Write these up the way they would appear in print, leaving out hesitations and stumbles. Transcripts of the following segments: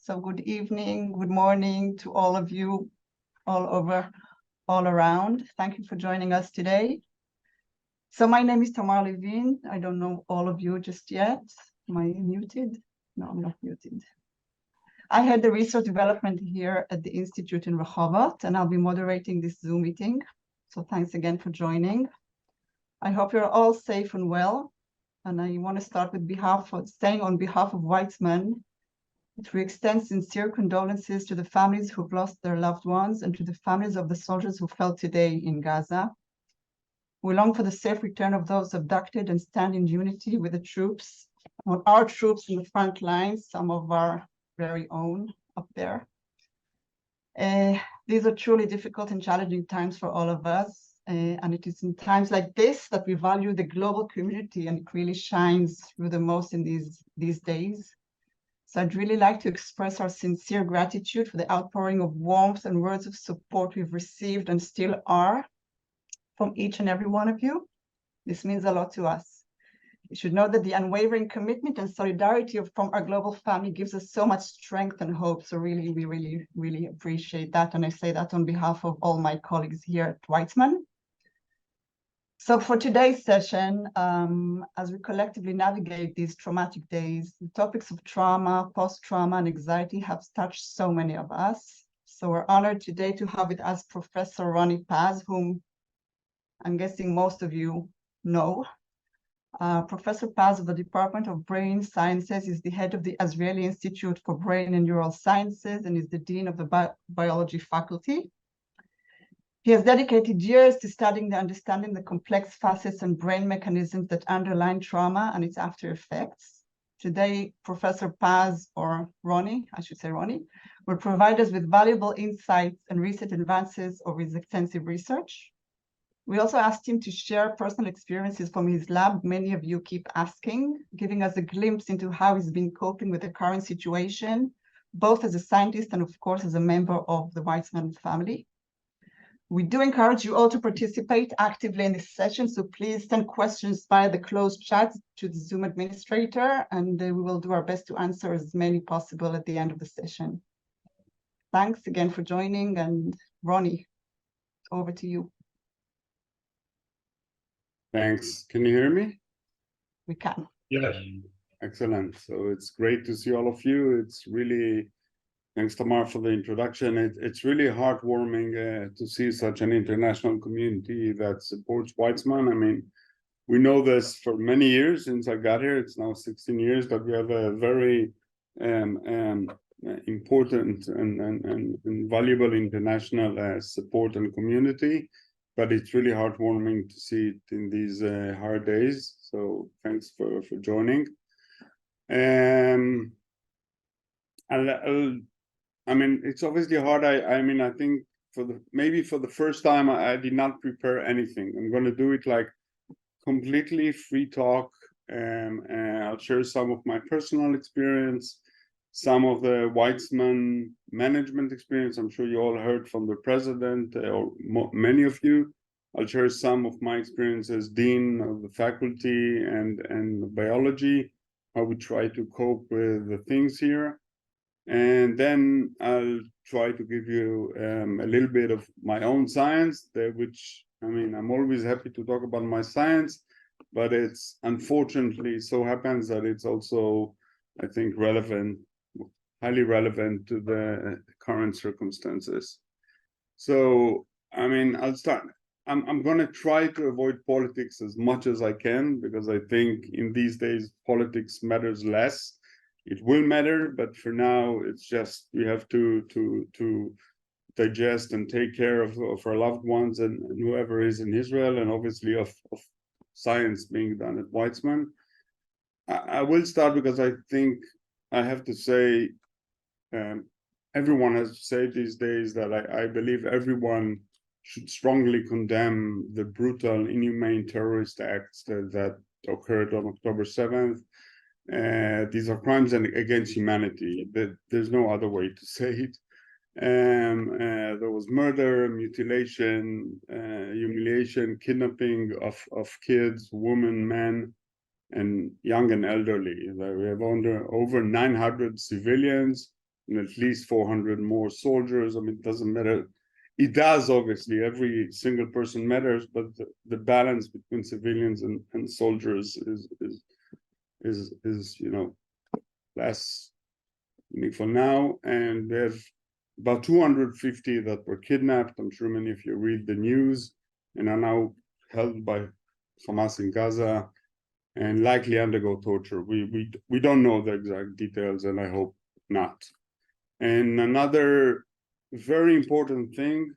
So good evening, good morning to all of you all around. Thank you for joining us today. So my name is Tamar Levin. I don't know all of you just yet. Am I muted? No, I'm not muted. I head the research development here at the Institute in Rehovot, and I'll be moderating this Zoom meeting. So thanks again for joining. I hope you're all safe and well. And I want to start with saying on behalf of Weizmann that we extend sincere condolences to the families who've lost their loved ones and to the families of the soldiers who fell today in Gaza. We long for the safe return of those abducted and stand in unity with the troops, our troops in the front lines, some of our very own up there. These are truly difficult and challenging times for all of us. And it is in times like this that we value the global community, and it really shines through the most in these days. So I'd really like to express our sincere gratitude for the outpouring of warmth and words of support we've received and still are from each and every one of you. This means a lot to us. You should know that the unwavering commitment and solidarity from our global family gives us so much strength and hope. So really, we really appreciate that. And I say that on behalf of all my colleagues here at Weizmann. So for today's session, as we collectively navigate these traumatic days, the topics of trauma, post-trauma, and anxiety have touched so many of us. So we're honored today to have with us Professor Rony Paz, whom I'm guessing most of you know. Professor Paz of the Department of Brain Sciences is the head of the Azrieli Institute for Brain and Neural Sciences and is the dean of the biology faculty. He has dedicated years to studying and understanding the complex facets and brain mechanisms that underlie trauma and its after effects. Today, Professor Paz, or Rony, I should say Rony, will provide us with valuable insights and recent advances of his extensive research. We also asked him to share personal experiences from his lab. Many of you keep asking, giving us a glimpse into how he's been coping with the current situation, both as a scientist and of course as a member of the Weizmann family. We do encourage you all to participate actively in this session, so please send questions via the closed chat to the Zoom administrator, and we will do our best to answer as many possible at the end of the session. Thanks again for joining, and Rony, over to you. Thanks. Can you hear me? We can. Yes. Excellent. So it's great to see all of you. It's really, thanks Tamar for the introduction. It's really heartwarming to see such an international community that supports Weizmann. I mean, we know this for many years since I got here. It's now 16 years, but we have a very important and valuable international support and community. But it's really heartwarming to see it in these hard days. So thanks for joining. I mean, it's obviously hard. I think maybe for the first time, I did not prepare anything. I'm going to do it like completely free talk. I'll share some of my personal experience, some of the Weizmann management experience. I'm sure you all heard from the president, or many of you. I'll share some of my experience as dean of the faculty and biology, how we try to cope with the things here. And then I'll try to give you a little bit of my own science, which, I mean, I'm always happy to talk about my science, but it's unfortunately so happens that it's also, I think, highly relevant to the current circumstances. So, I mean, I'll start. I'm going to try to avoid politics as much as I can, because I think in these days, politics matters less. It will matter, but for now, it's just we have to digest and take care of our loved ones and whoever is in Israel, and obviously of science being done at Weizmann. I will start because I think I have to say, everyone has to say these days that I believe everyone should strongly condemn the brutal, inhumane terrorist acts that occurred on October 7th. These are crimes against humanity. There's no other way to say it. There was murder, mutilation, humiliation, kidnapping of kids, women, men, and young and elderly. We have over 900 civilians and at least 400 more soldiers. I mean, it doesn't matter. It does, obviously, every single person matters, but the balance between civilians and soldiers is you know, less meaningful now. And there's about 250 that were kidnapped. I'm sure many of you read the news, and are now held by Hamas in Gaza and likely undergo torture. We don't know the exact details, and I hope not. And another very important thing,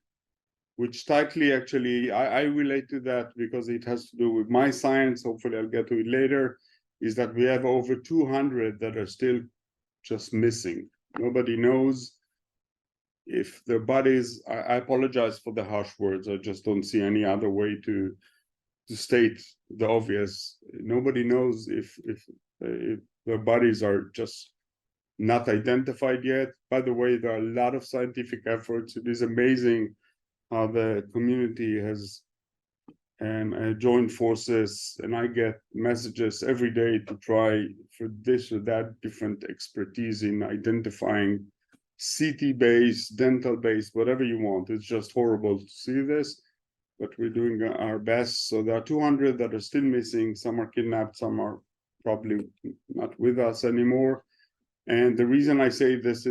which tightly actually I relate to that because it has to do with my science, hopefully I'll get to it later, is that we have over 200 that are still just missing. Nobody knows if their bodies, I apologize for the harsh words, I just don't see any other way to state the obvious. Nobody knows if their bodies are just not identified yet. By the way, there are a lot of scientific efforts. It is amazing how the community has joined forces, and I get messages every day to try for this or that different expertise in identifying CT-based, dental-based, whatever you want. It's just horrible to see this, but we're doing our best. So there are 200 that are still missing. Some are kidnapped, some are probably not with us anymore. And the reason I say this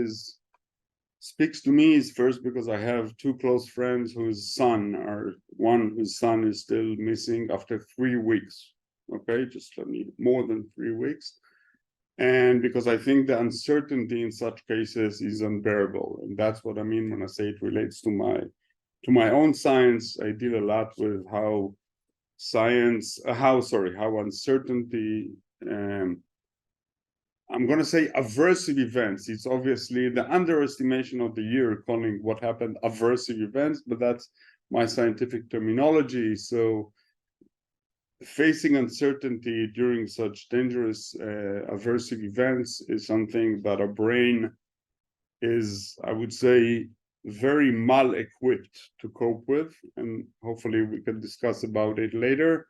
speaks to me is first because I have two close friends whose son is still missing after 3 weeks. Okay, just more than 3 weeks. And because I think the uncertainty in such cases is unbearable. And that's what I mean when I say it relates to my own science. I deal a lot with how uncertainty, I'm going to say aversive events. It's obviously the underestimation of the year calling what happened aversive events, but that's my scientific terminology. So facing uncertainty during such dangerous aversive events is something that our brain is, I would say, very mal-equipped to cope with, and hopefully we can discuss about it later.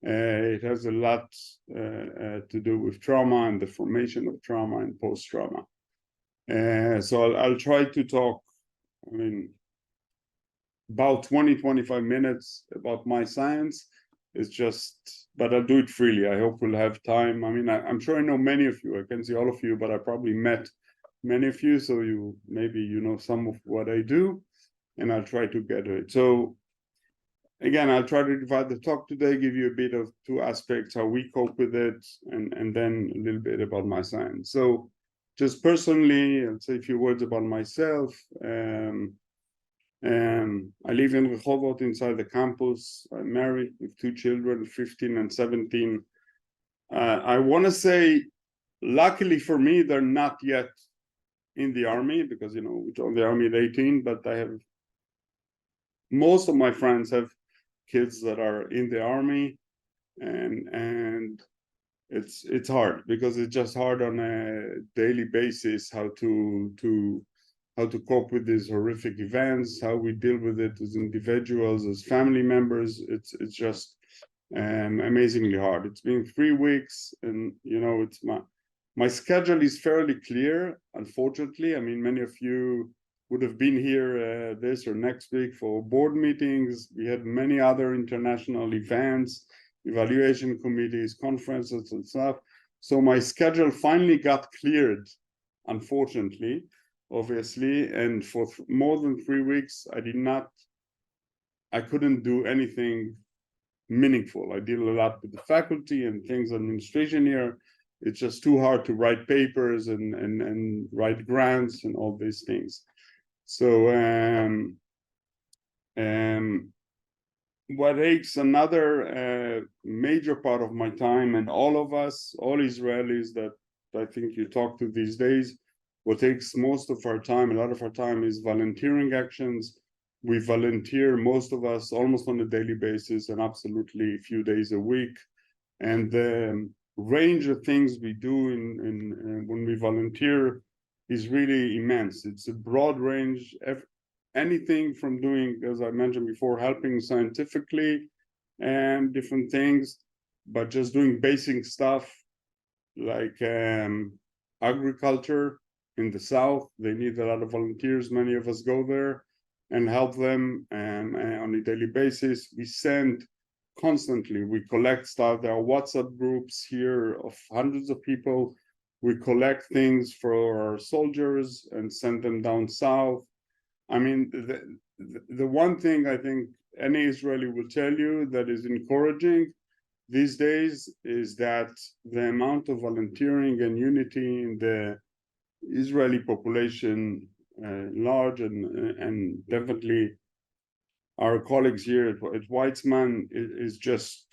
It has a lot to do with trauma and the formation of trauma and post-trauma. So I'll try to talk, I mean, about 20-25 minutes about my science. It's just, but I'll do it freely. I hope we'll have time. I mean, I'm sure I know many of you. I can see all of you, but I probably met many of you, so maybe you know some of what I do, and I'll try to get to it. So again, I'll try to divide the talk today, give you a bit of two aspects, how we cope with it, and then a little bit about my science. So just personally, I'll say a few words about myself. I live in Rehovot inside the campus. I'm married with 2 children, 15 and 17. I want to say, luckily for me, they're not yet in the army because, you know, we joined the army at 18, but most of my friends have kids that are in the army, and it's hard because it's just hard on a daily basis how to cope with these horrific events, how we deal with it as individuals, as family members. It's just amazingly hard. It's been 3 weeks, and you know, it's my schedule is fairly clear, unfortunately. I mean, many of you would have been here this or next week for board meetings. We had many other international events, evaluation committees, conferences and stuff. So my schedule finally got cleared, unfortunately, obviously. And for more than 3 weeks, I couldn't do anything meaningful. I deal a lot with the faculty and things administration here. It's just too hard to write papers and write grants and all these things. So what takes another major part of my time, and all of us, all Israelis that I think you talk to these days, what takes most of our time, a lot of our time, is volunteering actions. We volunteer, most of us, almost on a daily basis, and absolutely a few days a week. And the range of things we do when we volunteer is really immense. It's a broad range, anything from doing, as I mentioned before, helping scientifically and different things, but just doing basic stuff like agriculture in the south. They need a lot of volunteers. Many of us go there and help them on a daily basis. We send constantly. We collect stuff. There are WhatsApp groups here of hundreds of people. We collect things for our soldiers and send them down south. I mean, the one thing I think any Israeli will tell you that is encouraging these days is that the amount of volunteering and unity in the Israeli population large, and definitely our colleagues here at Weizmann is just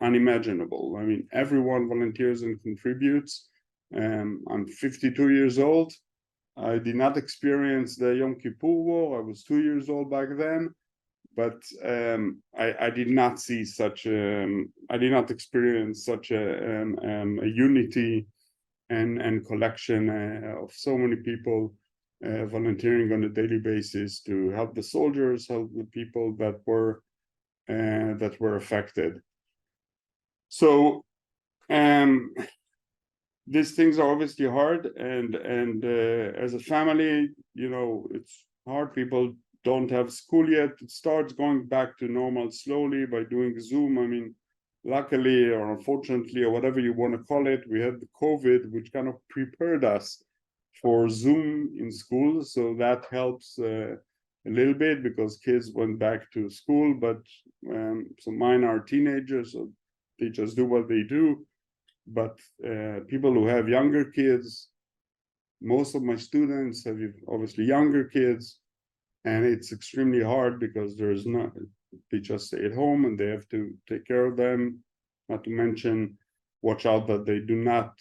unimaginable. I mean, everyone volunteers and contributes. I'm 52 years old. I did not experience the Yom Kippur War. I was 2 years old back then, but I did not see such. I did not experience such a unity and collection of so many people volunteering on a daily basis to help the soldiers, help the people that were affected. So these things are obviously hard, and as a family, you know, it's hard. People don't have school yet. It starts going back to normal slowly by doing Zoom. I mean, luckily or unfortunately, or whatever you want to call it, we had the COVID, which kind of prepared us for Zoom in school. So that helps a little bit because kids went back to school, but so mine are teenagers, so they just do what they do. But people who have younger kids, most of my students have obviously younger kids, and it's extremely hard because there's not, they just stay at home and they have to take care of them, not to mention watch out that they do not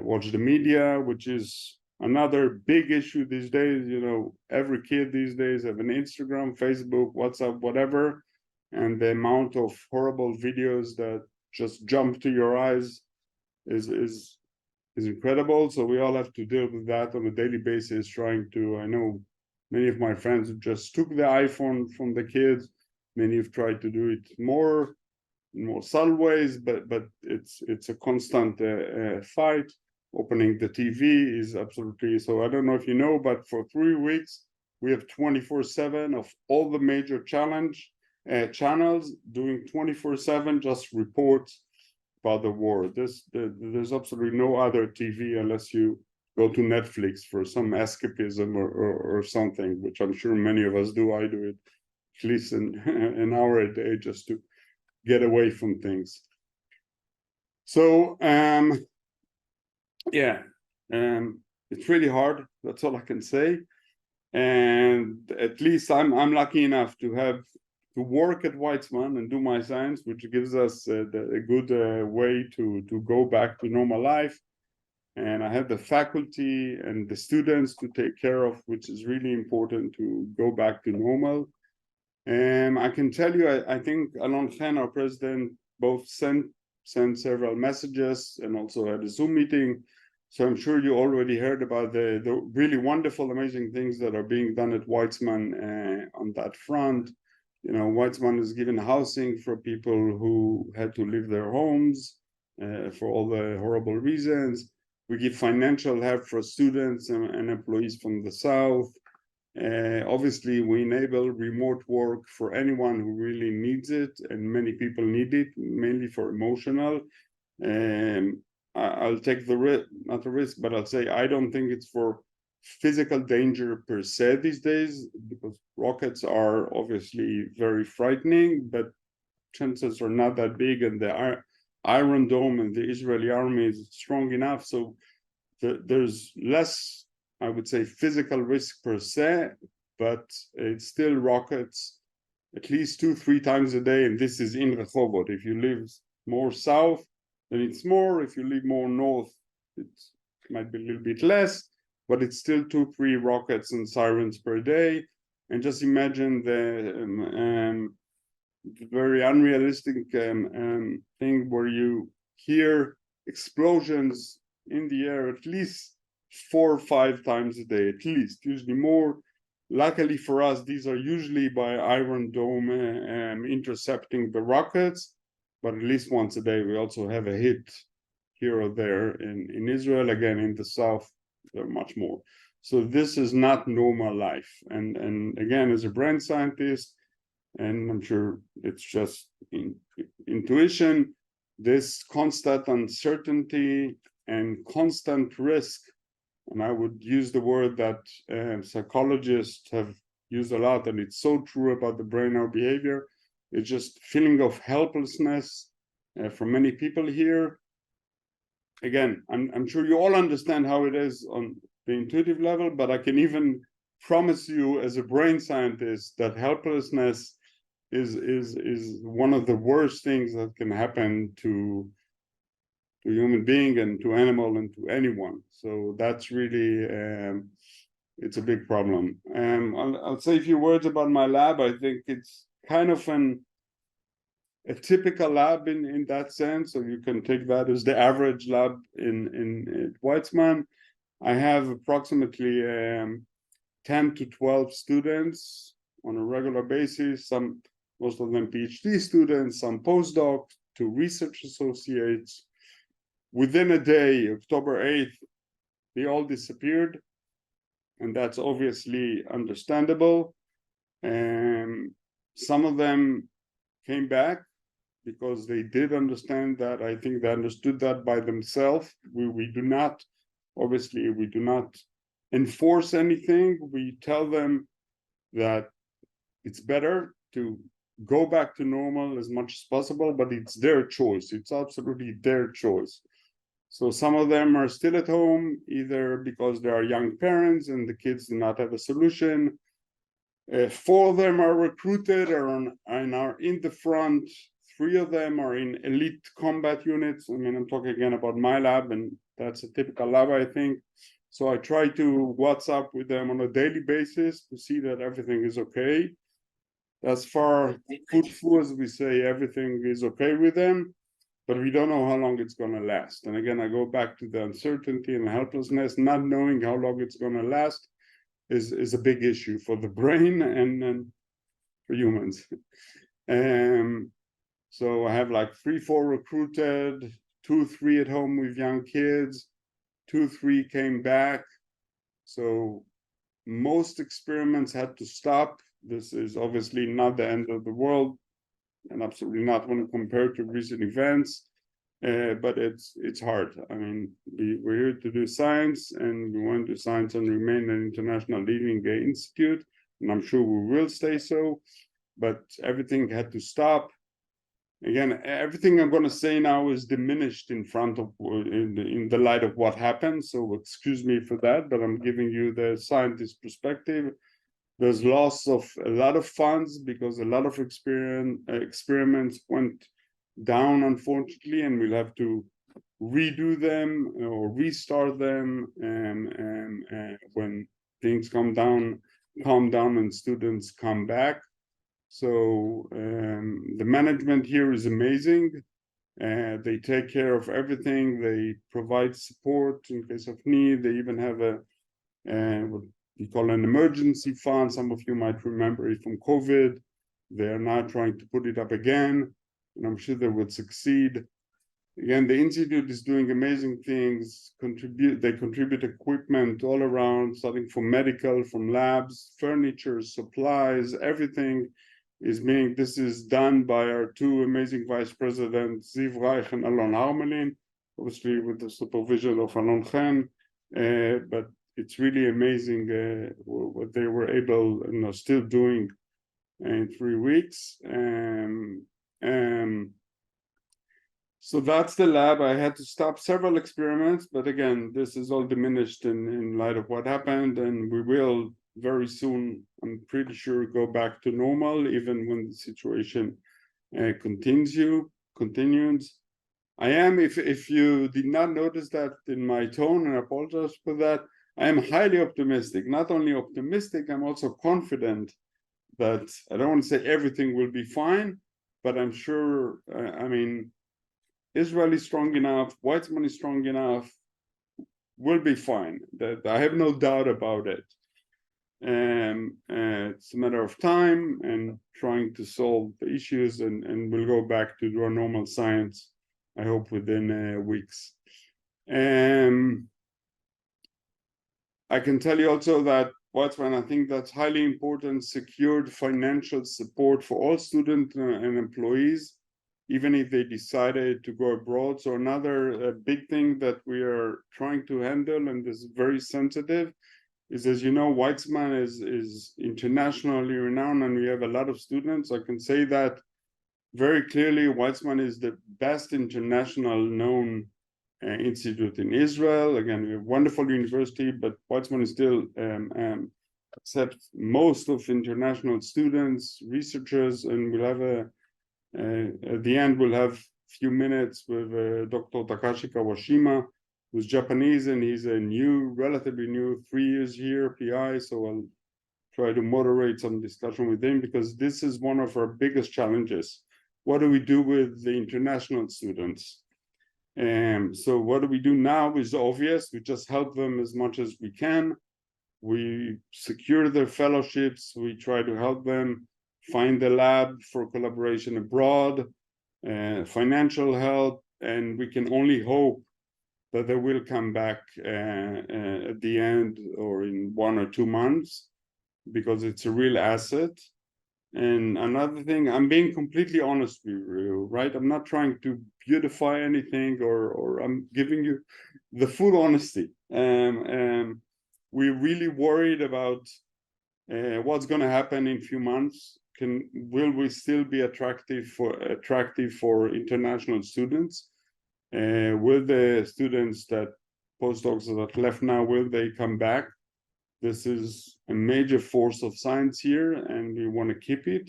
watch the media, which is another big issue these days. You know, every kid these days have an Instagram, Facebook, WhatsApp, whatever, and the amount of horrible videos that just jump to your eyes is incredible. So we all have to deal with that on a daily basis, trying to, I know many of my friends just took the iPhone from the kids. Many have tried to do it more subtle ways, but it's a constant fight. Opening the TV is absolutely, so I don't know if you know, but for 3 weeks we have 24/7 of all the major channels doing 24/7 just reports about the war. There's absolutely no other TV unless you go to Netflix for some escapism or something, which I'm sure many of us do. I do it at least an hour a day just to get away from things. So yeah, it's really hard. That's all I can say. And at least I'm lucky enough to have to work at Weizmann and do my science, which gives us a good way to go back to normal life. And I have the faculty and the students to take care of, which is really important to go back to normal. And I can tell you, I think Alon Khan, our president, both sent several messages and also had a Zoom meeting. So I'm sure you already heard about the really wonderful, amazing things that are being done at Weizmann on that front. You know, Weizmann has given housing for people who had to leave their homes for all the horrible reasons. We give financial help for students and employees from the South. Obviously, we enable remote work for anyone who really needs it, and many people need it, mainly for emotional. I'll take the risk, not the risk, but I'll say I don't think it's for physical danger per se these days, because rockets are obviously very frightening, but chances are not that big, and the Iron Dome and the Israeli army is strong enough, so there's less, I would say, physical risk per se, but it's still rockets at least 2-3 times a day, and this is in Rehovot. If you live more south, then it's more. If you live more north, it might be a little bit less, but it's still 2-3 rockets and sirens per day. And just imagine the very unrealistic thing where you hear explosions in the air at least 4 or 5 times a day, at least, usually more. Luckily for us, these are usually by Iron Dome intercepting the rockets, but at least once a day we also have a hit here or there. In Israel, again, in the south, there are much more. So this is not normal life. And again, as a brain scientist, and I'm sure it's just intuition, this constant uncertainty and constant risk, and I would use the word that psychologists have used a lot, and it's so true about the brain or behavior. It's just feeling of helplessness for many people here. Again, I'm sure you all understand how it is on the intuitive level, but I can even promise you as a brain scientist that helplessness is one of the worst things that can happen to human being and to animal and to anyone. So that's really it's a big problem. I'll say a few words about my lab. I think it's kind of a typical lab in that sense. So you can take that as the average lab in Weizmann. I have approximately 10 to 12 students on a regular basis. Most of them PhD students, some postdocs, 2 research associates. Within a day, October 8th, they all disappeared, and that's obviously understandable. Some of them came back because they did understand that. I think they understood that by themselves. We do not, obviously, we do not enforce anything. We tell them that it's better to go back to normal as much as possible, but it's their choice. It's absolutely their choice. So some of them are still at home, either because they are young parents and the kids do not have a solution. 4 of them are recruited and are in the front. 3 of them are in elite combat units. I mean, I'm talking again about my lab, and that's a typical lab, I think. So I try to WhatsApp with them on a daily basis to see that everything is okay. As far as we say, everything is okay with them, but we don't know how long it's going to last. And again, I go back to the uncertainty and the helplessness. Not knowing how long it's going to last is a big issue for the brain and for humans. So I have like 3, 4 recruited, 2, 3 at home with young kids, 2, 3 came back. So most experiments had to stop. This is obviously not the end of the world, and absolutely not when compared to recent events. But it's hard. I mean, we're here to do science, and we want to do science and remain an international leading institute, and I'm sure we will stay so. But everything had to stop. Again, everything I'm going to say now is diminished in the light of what happened. So excuse me for that, but I'm giving you the scientist perspective. There's loss of a lot of funds because a lot of experiments went down, unfortunately, and we'll have to redo them or restart them when things calm down and students come back. So the management here is amazing. They take care of everything. They provide support in case of need. They even have what we call an emergency fund. Some of you might remember it from COVID. They are now trying to put it up again, and I'm sure they would succeed. Again, the Institute is doing amazing things. They contribute equipment all around, starting from medical, from labs, furniture, supplies, everything is being. This is done by our 2 amazing vice presidents, Ziv Reich and Alon Harmelin, obviously with the supervision of Alon Chen. But it's really amazing what they were able, still doing in 3 weeks. So that's the lab. I had to stop several experiments, but again, this is all diminished in light of what happened, and we will very soon, I'm pretty sure, go back to normal, even when the situation continues. I am, if you did not notice that in my tone, and I apologize for that, I am highly optimistic. Not only optimistic, I'm also confident that I don't want to say everything will be fine, but I'm sure, I mean, Israel is strong enough, Weizmann is strong enough, we'll be fine. That I have no doubt about it. It's a matter of time and trying to solve the issues, and we'll go back to our normal science I hope within weeks. I can tell you also that Weizmann, I think that's highly important, secured financial support for all students and employees, even if they decided to go abroad. So another big thing that we are trying to handle, and this is very sensitive, is, as you know, Weizmann is internationally renowned, and we have a lot of students. I can say that very clearly. Weizmann is the best international known institute in Israel. Again, we have a wonderful university, but Weizmann is still accepts most of international students, researchers, and we'll have at the end, we'll have a few minutes with Dr. Takashi Kawashima, who's Japanese, and he's a relatively new, 3 years here, PI, so I'll try to moderate some discussion with him, because this is one of our biggest challenges. What do we do with the international students? So what do we do now is obvious. We just help them as much as we can. We secure their fellowships. We try to help them find a lab for collaboration abroad, financial help, and we can only hope that they will come back at the end or in 1 or 2 months, because it's a real asset. And another thing, I'm being completely honest with you, right? I'm not trying to beautify anything, or I'm giving you the full honesty. We're really worried about what's going to happen in a few months. Will we still be attractive for international students? Will the students postdocs that left now, will they come back? This is a major force of science here, and we want to keep it.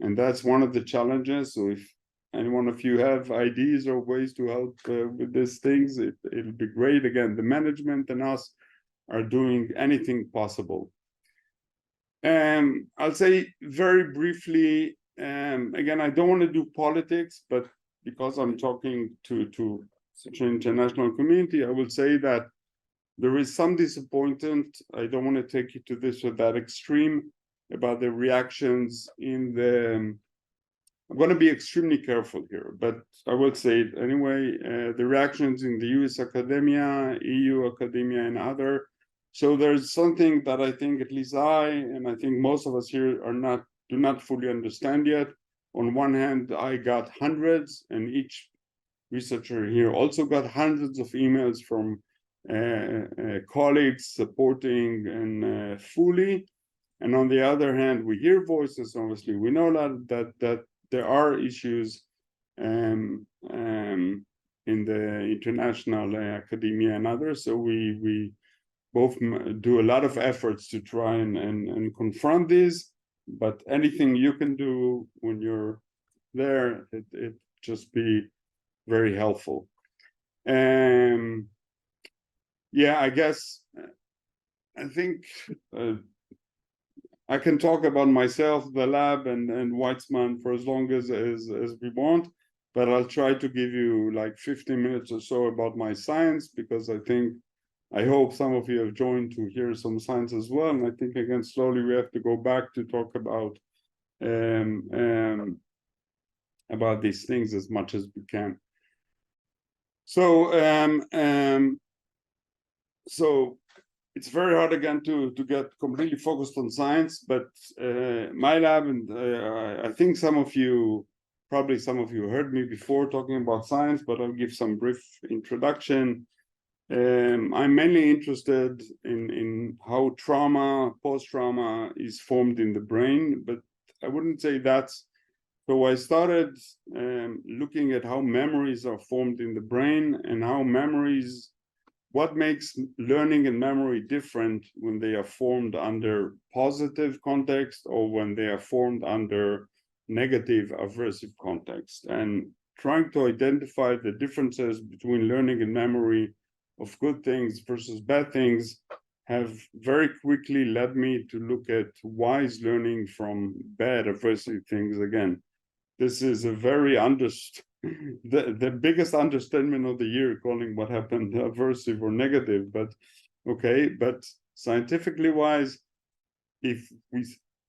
And that's one of the challenges. So if any one of you have ideas or ways to help with these things, it'll be great. Again, the management and us are doing anything possible. I'll say very briefly, again, I don't want to do politics, but because I'm talking to such an international community, I will say that there is some disappointment. I don't want to take you to this or that extreme about the reactions in the. I'm going to be extremely careful here, but I will say it anyway. The reactions in the US academia, EU academia, and other. So there's something that I think at least and I think most of us here do not fully understand yet. On one hand, I got hundreds, and each researcher here also got hundreds of emails from colleagues supporting and fully. And on the other hand, we hear voices. Obviously, we know that there are issues in the international academia and others. So we both do a lot of efforts to try and confront these. But anything you can do when you're there, it just be very helpful. Yeah, I guess I think I can talk about myself, the lab, and Weizmann for as long as we want, but I'll try to give you like 15 minutes or so about my science, because I hope some of you have joined to hear some science as well. And I think, again, slowly we have to go back to talk about these things as much as we can. So it's very hard again to get completely focused on science, but my lab, and I think probably some of you heard me before talking about science, but I'll give some brief introduction. I'm mainly interested in how trauma, post-trauma is formed in the brain, but I wouldn't say that's. So I started looking at how memories are formed in the brain, and what makes learning and memory different when they are formed under positive context or when they are formed under negative aversive context, and trying to identify the differences between learning and memory of good things versus bad things have very quickly led me to look at why is learning from bad aversive things. Again, this is a very the biggest understatement of the year, calling what happened aversive or negative, but okay. But scientifically wise, if we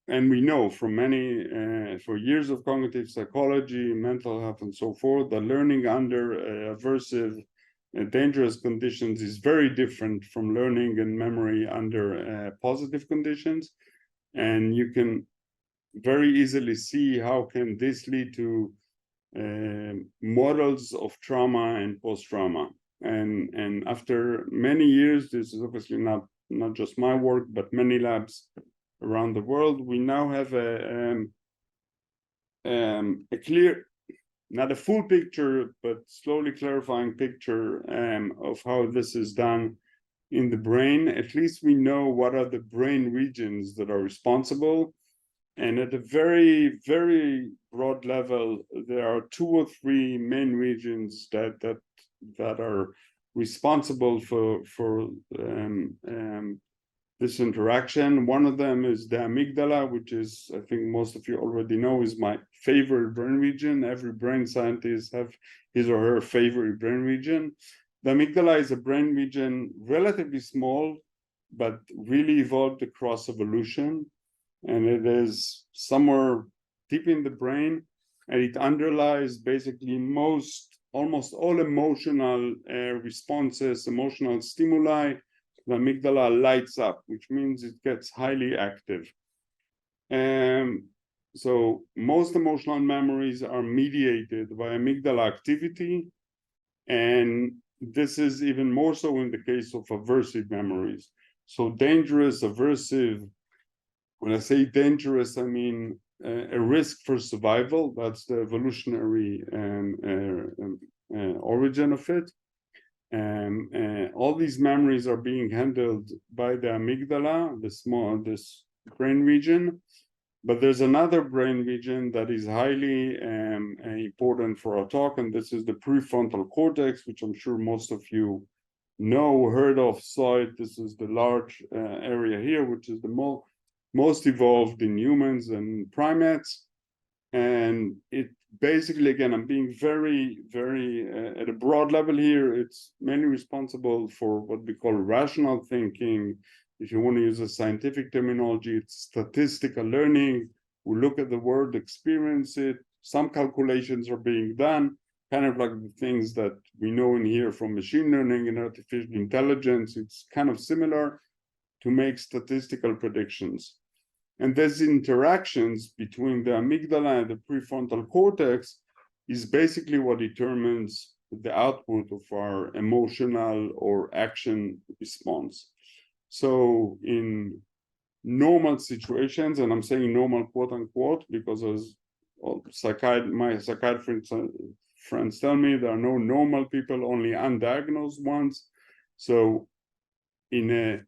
and we know from many, for years of cognitive psychology, mental health, and so forth, that learning under aversive, dangerous conditions is very different from learning and memory under positive conditions. And you can very easily see how can this lead to models of trauma and post-trauma. And after many years, this is obviously not just my work, but many labs around the world, we now have a clear, not a full picture, but slowly clarifying picture of how this is done in the brain. At least we know what are the brain regions that are responsible. And at a very, very broad level, there are 2 or 3 main regions that are responsible for this interaction. One of them is the amygdala, which is, I think most of you already know, is my favorite brain region. Every brain scientist have his or her favorite brain region. The amygdala is a brain region relatively small, but really evolved across evolution. And it is somewhere deep in the brain, and it underlies basically almost all emotional responses, emotional stimuli. The amygdala lights up, which means it gets highly active. So most emotional memories are mediated by amygdala activity, and this is even more so in the case of aversive memories. So dangerous, aversive, when I say dangerous, I mean a risk for survival. That's the evolutionary origin of it. All these memories are being handled by the amygdala, this brain region. But there's another brain region that is highly important for our talk, and this is the prefrontal cortex, which I'm sure most of you know, heard of, saw it. This is the large area here, which is the most evolved in humans and primates. And it basically, again, I'm being very, very at a broad level here. It's mainly responsible for what we call rational thinking. If you want to use a scientific terminology, it's statistical learning. We look at the world, experience it. Some calculations are being done, kind of like the things that we know in here from machine learning and artificial intelligence. It's kind of similar to make statistical predictions. And these interactions between the amygdala and the prefrontal cortex is basically what determines the output of our emotional or action response. So in normal situations, and I'm saying normal quote unquote, because as my psychiatrist friends tell me, there are no normal people, only undiagnosed ones. So in a,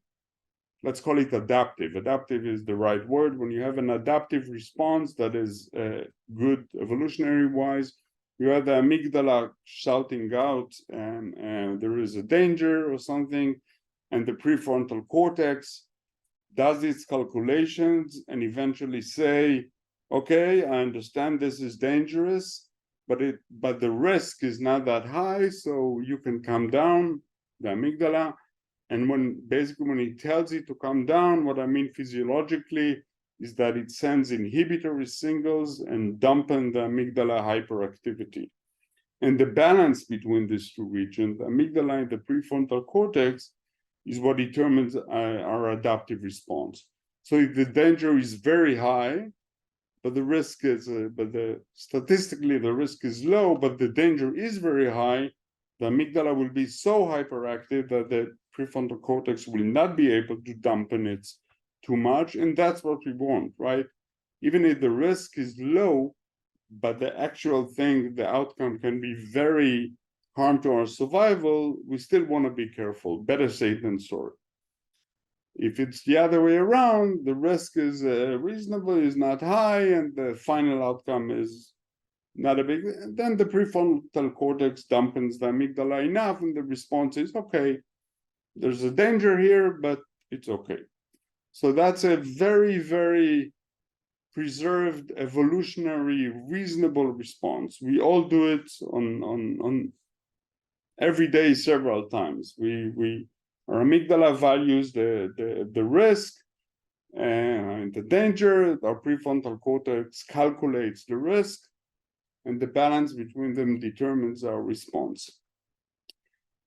let's call it adaptive. Adaptive is the right word. When you have an adaptive response that is good evolutionary wise, you have the amygdala shouting out and there is a danger or something, and the prefrontal cortex does its calculations and eventually say, okay, I understand this is dangerous, but the risk is not that high, so you can calm down, the amygdala. And when it tells it to come down, what I mean physiologically is that it sends inhibitory signals and dampen the amygdala hyperactivity. And the balance between these 2 regions, the amygdala and the prefrontal cortex, is what determines our adaptive response. So if the danger is very high, but the risk is, statistically the risk is low, but the danger is very high, the amygdala will be so hyperactive that the prefrontal cortex will not be able to dampen it too much. And that's what we want, right? Even if the risk is low, but the actual thing, the outcome can be very harm to our survival, we still want to be careful. Better safe than sorry. If it's the other way around, the risk is reasonable, is not high, and the final outcome is not a big, then the prefrontal cortex dampens the amygdala enough, and the response is, okay, there's a danger here, but it's okay. So that's a very, very preserved, evolutionary, reasonable response. We all do it on every day, several times. Our amygdala values the risk, the danger. Our prefrontal cortex calculates the risk, and the balance between them determines our response.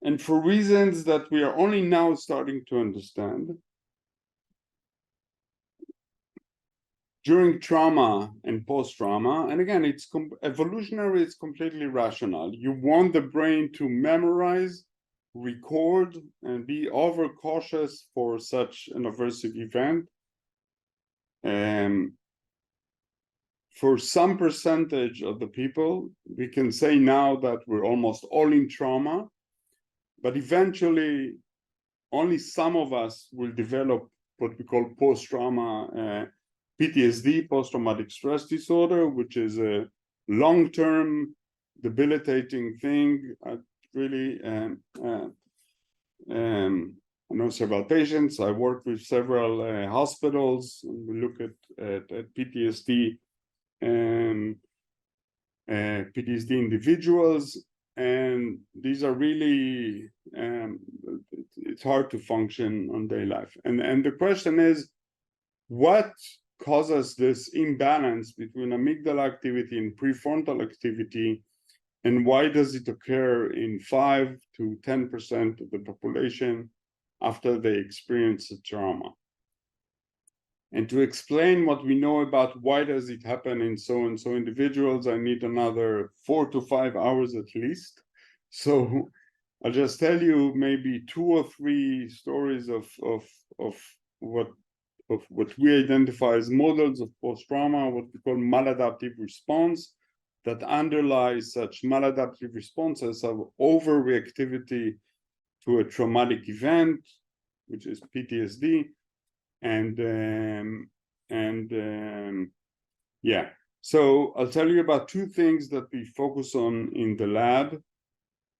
And for reasons that we are only now starting to understand, during trauma and post-trauma, and again, it's evolutionary, it's completely rational. You want the brain to memorize, record, and be overcautious for such an aversive event. For some percentage of the people, we can say now that we're almost all in trauma, but eventually only some of us will develop what we call post-trauma PTSD, post-traumatic stress disorder, which is a long-term debilitating thing. I know several patients. I work with several hospitals, and we look at PTSD and PTSD individuals, and these are really it's hard to function on daily life. And the question is, what causes this imbalance between amygdala activity and prefrontal activity, and why does it occur in 5 to 10% of the population after they experience a trauma? And to explain what we know about why does it happen in so-and-so individuals, I need another 4 to 5 hours at least. So I'll just tell you maybe 2 or 3 stories of what we identify as models of post-trauma, what we call maladaptive response, that underlies such maladaptive responses of overreactivity to a traumatic event, which is PTSD. Yeah, so I'll tell you about 2 things that we focus on in the lab.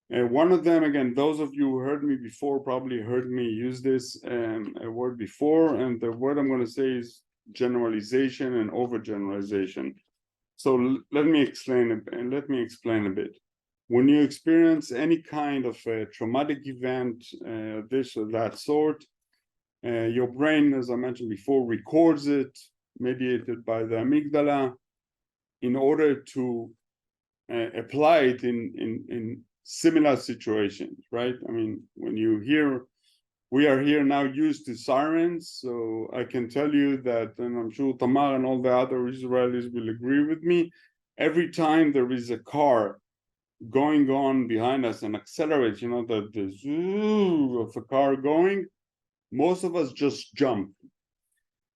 One of them, again, those of you who heard me before probably heard me use this a word before, and the word I'm going to say is generalization and overgeneralization. So let me explain a bit. When you experience any kind of a traumatic event, this or that sort, your brain, as I mentioned before, records it, mediated by the amygdala, in order to apply it in similar situations, right? I mean, when you hear, we are here now used to sirens, so I can tell you that, and I'm sure Tamar and all the other Israelis will agree with me, every time there is a car going on behind us and accelerates, you know, the zoo of a car going, most of us just jump.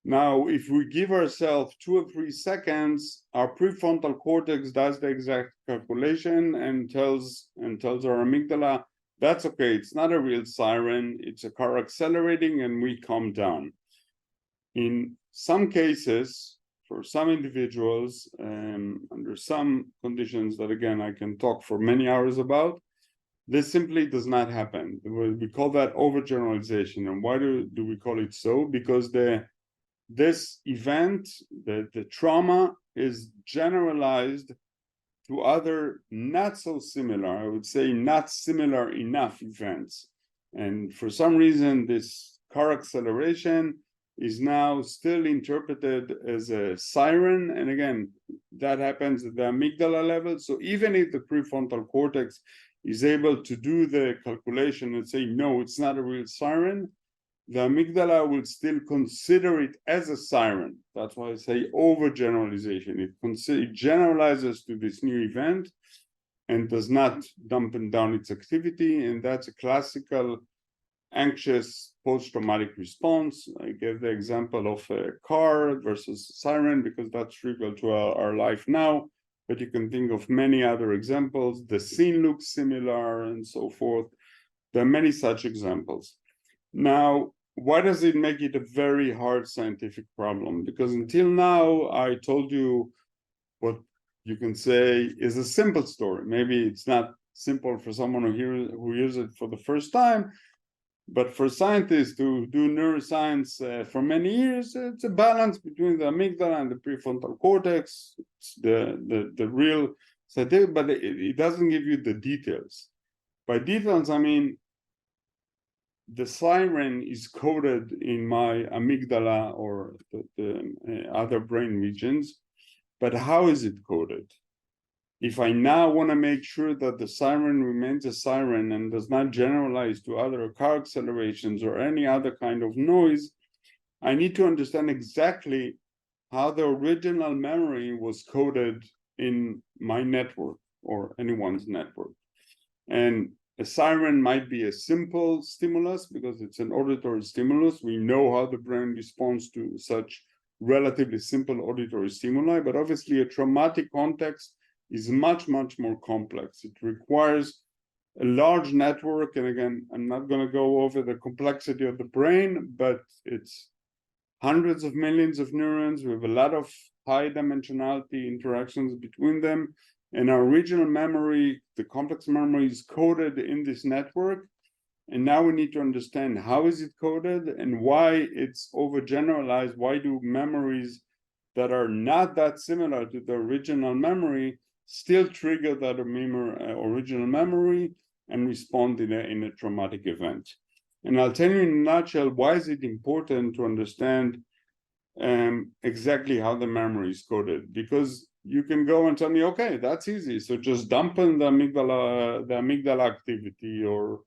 Now, if we give ourselves 2 or 3 seconds, our prefrontal cortex does the exact calculation and tells our amygdala, that's okay, it's not a real siren, it's a car accelerating, and we calm down. In some cases, for some individuals, under some conditions that, again, I can talk for many hours about, this simply does not happen. We call that overgeneralization. And why do we call it so? Because this event, the trauma, is generalized to other not so similar, I would say not similar enough events. And for some reason, this car acceleration is now still interpreted as a siren. And again, that happens at the amygdala level. So even if the prefrontal cortex is able to do the calculation and say, no, it's not a real siren, the amygdala will still consider it as a siren. That's why I say overgeneralization. It generalizes to this new event and does not dampen down its activity. And that's a classical anxious post-traumatic response. I gave the example of a car versus siren because that's trivial to our life now, but you can think of many other examples. The scene looks similar and so forth. There are many such examples. Now, why does it make it a very hard scientific problem? Because until now, I told you what you can say is a simple story. Maybe it's not simple for someone who hears it for the first time, but for scientists who do neuroscience for many years, it's a balance between the amygdala and the prefrontal cortex. It's the real scientific, but it doesn't give you the details. By details, I mean, the siren is coded in my amygdala or the other brain regions, but how is it coded? If I now want to make sure that the siren remains a siren and does not generalize to other car accelerations or any other kind of noise, I need to understand exactly how the original memory was coded in my network or anyone's network. And a siren might be a simple stimulus because it's an auditory stimulus. We know how the brain responds to such relatively simple auditory stimuli, but obviously a traumatic context is much, much more complex. It requires a large network. And again, I'm not going to go over the complexity of the brain, but it's hundreds of millions of neurons with a lot of high dimensionality interactions between them. And our original memory, the complex memory, is coded in this network. And now we need to understand how is it coded and why it's overgeneralized. Why do memories that are not that similar to the original memory still trigger that original memory and respond in a traumatic event? And I'll tell you in a nutshell, why is it important to understand exactly how the memory is coded? Because you can go and tell me, okay, that's easy. So just dampen the amygdala activity or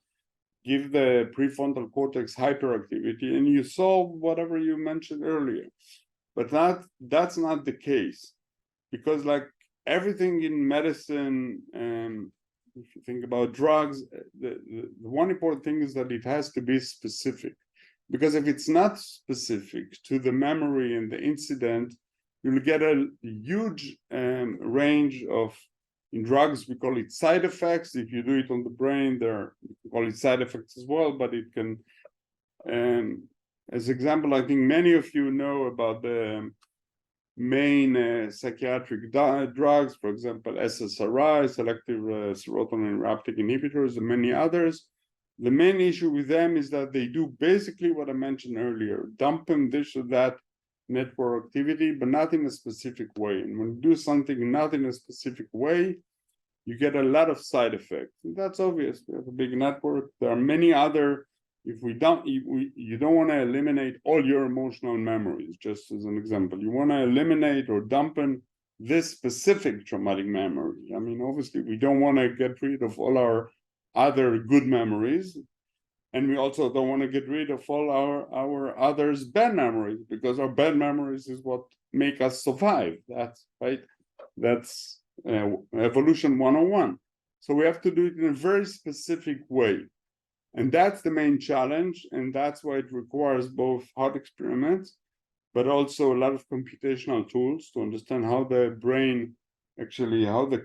give the prefrontal cortex hyperactivity, and you solve whatever you mentioned earlier. But that's not the case, because like everything in medicine, if you think about drugs, the one important thing is that it has to be specific. Because if it's not specific to the memory and the incident, you'll get a huge range of, in drugs, we call it side effects. If you do it on the brain, we call it side effects as well, but it can, as example, I think many of you know about the main psychiatric drugs, for example, SSRI, selective serotonin reuptake inhibitors, and many others. The main issue with them is that they do basically what I mentioned earlier, dampen this or that network activity, but not in a specific way. And when you do something not in a specific way, you get a lot of side effects. And that's obvious. We have a big network. There are many other, you don't want to eliminate all your emotional memories, just as an example. You want to eliminate or dampen this specific traumatic memory. I mean, obviously, we don't want to get rid of all our other good memories. And we also don't want to get rid of all our others bad memories, because our bad memories is what make us survive. That's right. That's evolution 101. So we have to do it in a very specific way. And that's the main challenge. And that's why it requires both hard experiments, but also a lot of computational tools to understand how the brain actually, how the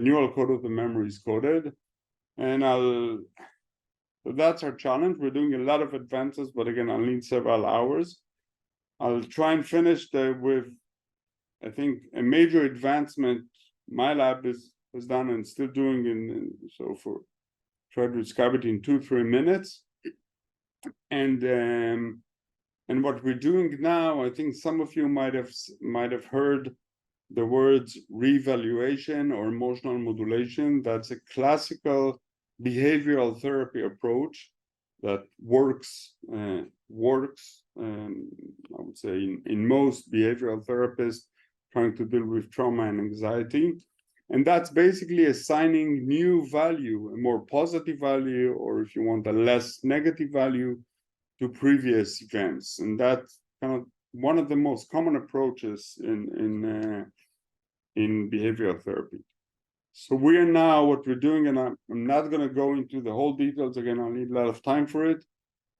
neural code of the memory is coded. And so that's our challenge. We're doing a lot of advances, but again, I'll need several hours. I'll try and finish with, I think, a major advancement my lab has done and still doing, try to describe it in 2-3 minutes. And what we're doing now, I think some of you might have heard the words reevaluation or emotional modulation. That's a classical behavioral therapy approach that works, I would say, in most behavioral therapists trying to deal with trauma and anxiety. And that's basically assigning new value, a more positive value, or if you want, a less negative value to previous events. And that's kind of one of the most common approaches in behavioral therapy. So we are now, what we're doing, and I'm not going to go into the whole details again, I'll need a lot of time for it,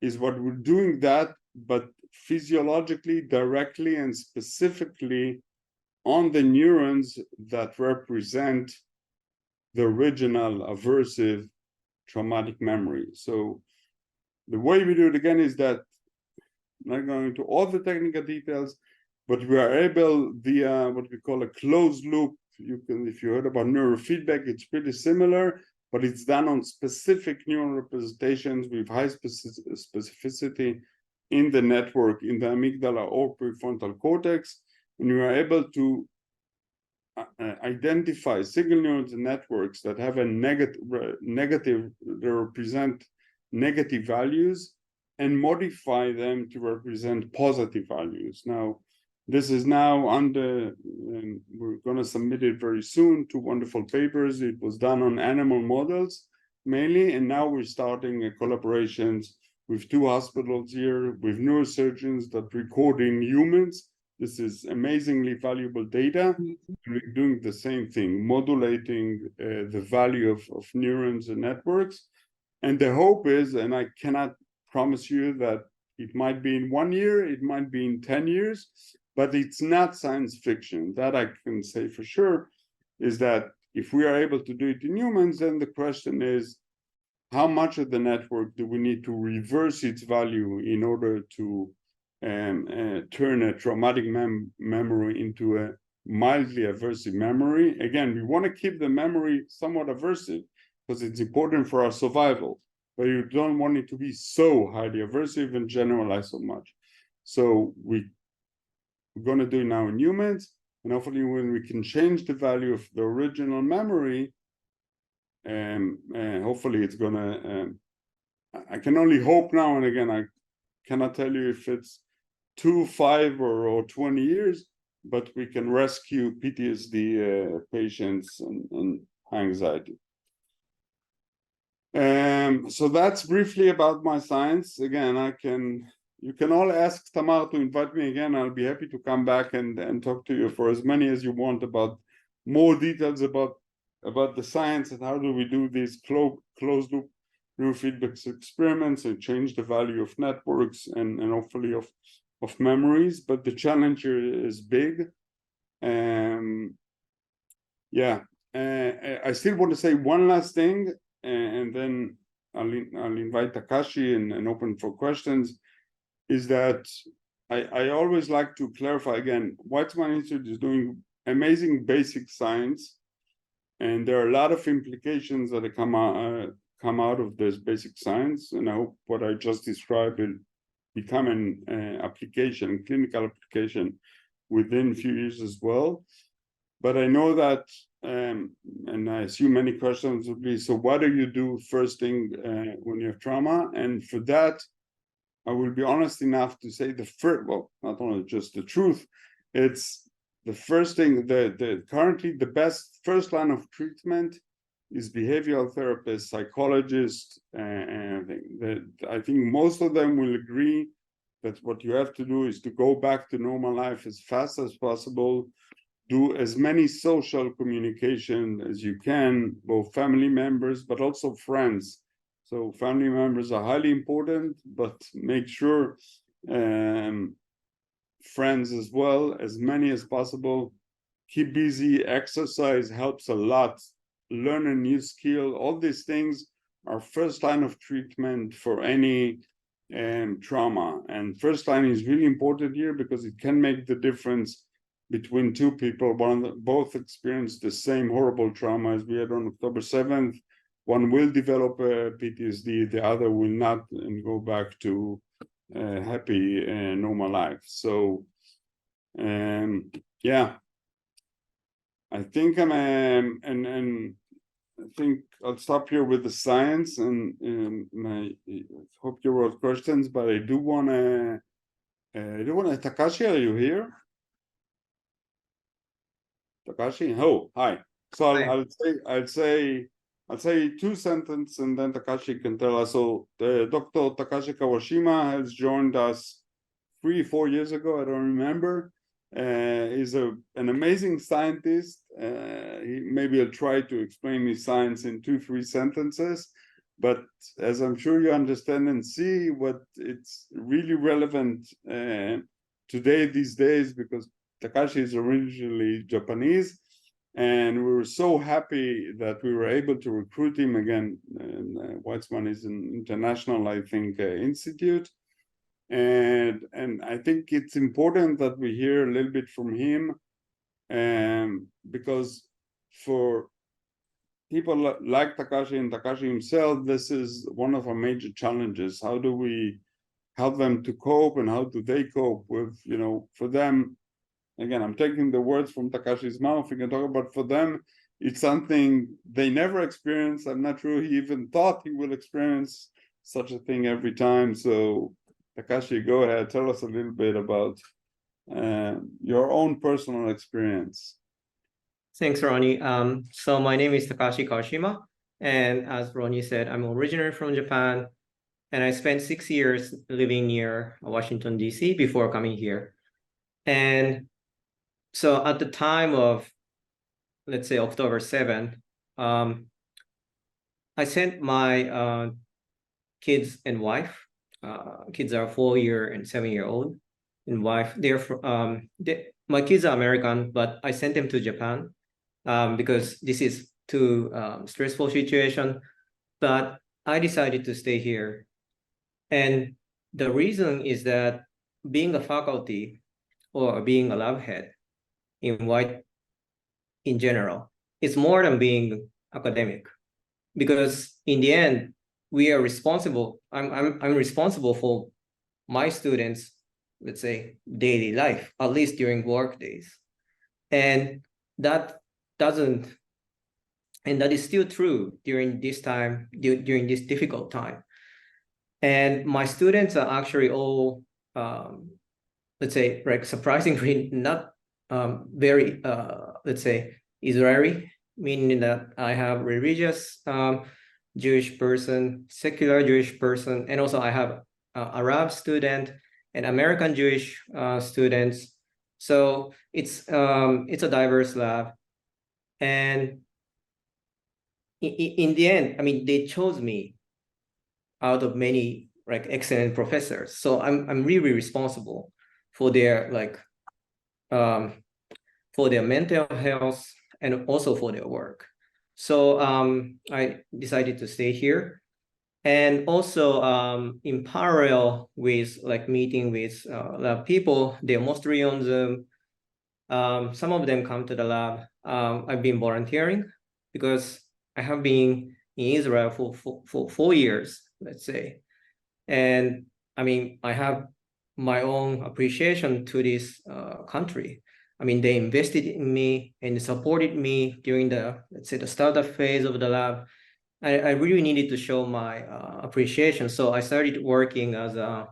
is what we're doing that, but physiologically, directly, and specifically on the neurons that represent the original aversive traumatic memory. So the way we do it again is that, I'm not going into all the technical details, but we are able via what we call a closed loop. If you heard about neurofeedback, it's pretty similar, but it's done on specific neural representations with high specificity in the network, in the amygdala or prefrontal cortex. And we are able to identify signal neurons and networks that have a negative, they represent negative values and modify them to represent positive values. Now, this is now under, we're going to submit it very soon, 2 wonderful papers. It was done on animal models mainly, and now we're starting collaborations with 2 hospitals here, with neurosurgeons that record in humans. This is amazingly valuable data. We're doing the same thing, modulating the value of neurons and networks. And the hope is, and I cannot promise you that it might be in 1 year, it might be in 10 years, but it's not science fiction. That I can say for sure, is that if we are able to do it in humans, then the question is, how much of the network do we need to reverse its value in order to turn a traumatic memory into a mildly aversive memory? Again, we want to keep the memory somewhat aversive because it's important for our survival, but you don't want it to be so highly aversive and generalize so much. So we're going to do it now in humans, and hopefully when we can change the value of the original memory, hopefully it's going to, I can only hope now, and again, I cannot tell you if it's 2, 5, or 20 years, but we can rescue PTSD patients and anxiety. So that's briefly about my science. Again, you can all ask Tamar to invite me again. I'll be happy to come back and talk to you for as many as you want about more details about the science and how do we do these closed loop neurofeedback experiments and change the value of networks and hopefully of memories. But the challenge here is big. Yeah, I still want to say one last thing, and then I'll invite Takashi and open for questions, is that I always like to clarify again, Weizmann Institute is doing amazing basic science, and there are a lot of implications that come out of this basic science, and I hope what I just described will become an application, clinical application within a few years as well. But I know that, and I assume many questions will be, so what do you do first thing when you have trauma? And for that, I will be honest enough to say well, not only just the truth, it's the first thing, currently the best first line of treatment is behavioral therapists, psychologists, and I think most of them will agree that what you have to do is to go back to normal life as fast as possible, do as many social communication as you can, both family members, but also friends. So family members are highly important, but make sure friends as well, as many as possible. Keep busy, exercise helps a lot. Learn a new skill. All these things are first line of treatment for any trauma. And first line is really important here because it can make the difference between 2 people. Both experience the same horrible trauma as we had on October 7th. One will develop PTSD, the other will not, and go back to happy normal life. So yeah, I think and I think I'll stop here with the science, and I hope you wrote questions, but I do want to Takashi, are you here? Takashi, oh, hi. So I'll say 2 sentences, and then Takashi can tell us. So Dr. Takashi Kawashima has joined us 3-4 years ago, I don't remember. He's an amazing scientist. Maybe I'll try to explain his science in 2-3 sentences, but as I'm sure you understand and see, what it's really relevant today, these days, because Takashi is originally Japanese, and we were so happy that we were able to recruit him again. And Weizmann is an international, I think, institute. And I think it's important that we hear a little bit from him, because for people like Takashi and Takashi himself, this is one of our major challenges. How do we help them to cope, and how do they cope with, for them, again, I'm taking the words from Takashi's mouth, we can talk about, for them, it's something they never experienced. I'm not sure he even thought he will experience such a thing every time. So Takashi, go ahead, tell us a little bit about your own personal experience. Thanks, Rony. So my name is Takashi Kawashima, and as Rony said, I'm originally from Japan, and I spent 6 years living near Washington, D.C. before coming here. And so at the time of, let's say, October 7, I sent my kids and wife. Kids are 4-year and 7-year-old, and wife. My kids are American, but I sent them to Japan because this is too stressful situation. But I decided to stay here, and the reason is that being a faculty or being a lab head in white in general, it's more than being academic, because in the end, we are responsible. I'm responsible for my students, let's say, daily life, at least during work days. And that is still true during this time, during this difficult time. And my students are actually all, let's say, like surprisingly not very, let's say, Israeli, meaning that I have religious Jewish person, secular Jewish person, and also I have Arab student and American Jewish students. So it's a diverse lab, and in the end, I mean, they chose me out of many like excellent professors. So I'm really responsible for their for their mental health and also for their work. So I decided to stay here. And also in parallel with like meeting with lab people, they're mostly on Zoom. Some of them come to the lab. I've been volunteering because I have been in Israel for 4 years, let's say. And I mean, I have my own appreciation to this country. I mean, they invested in me and supported me during the, let's say, the startup phase of the lab. I really needed to show my appreciation. So I started working as a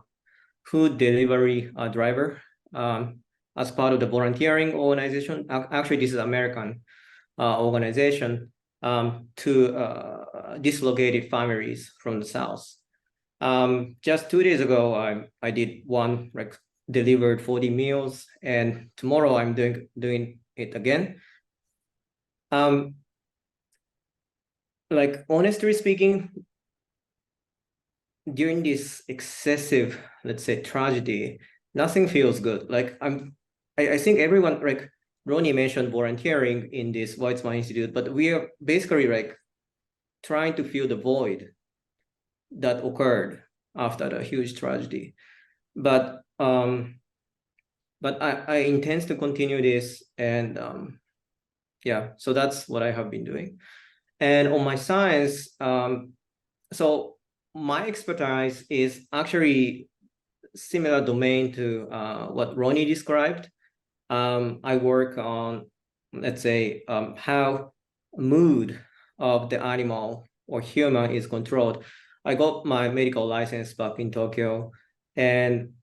food delivery driver as part of the volunteering organization. Actually, this is American organization to dislocated families from the South. Just 2 days ago, I did one like delivered 40 meals, and tomorrow I'm doing it again. Like honestly speaking, during this excessive, let's say, tragedy, nothing feels good. Like I think everyone, like Rony mentioned volunteering in this Weizmann Institute, but we are basically like trying to fill the void that occurred after the huge tragedy. But I intend to continue this, and yeah, so that's what I have been doing. And on my science, so my expertise is actually similar domain to what Rony described. I work on, let's say, how mood of the animal or human is controlled. I got my medical license back in Tokyo, and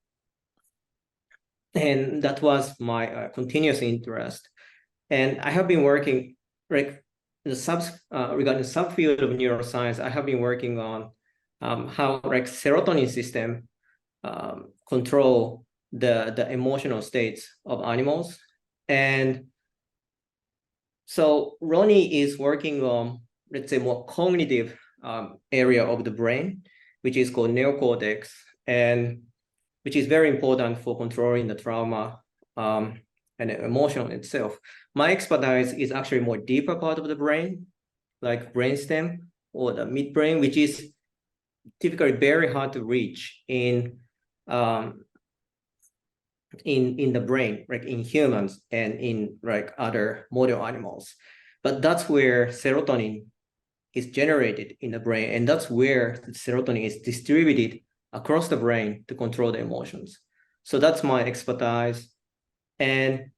that was my continuous interest. And I have been working like regarding the subfield of neuroscience. I have been working on how like serotonin system control the emotional states of animals. And so Rony is working on, let's say, more cognitive area of the brain, which is called neocortex, and which is very important for controlling the trauma and the emotion itself. My expertise is actually more deeper part of the brain, like brainstem or the midbrain, which is typically very hard to reach in the brain, like in humans and in like other model animals. But that's where serotonin is generated in the brain, and that's where the serotonin is distributed across the brain to control the emotions. So that's my expertise. And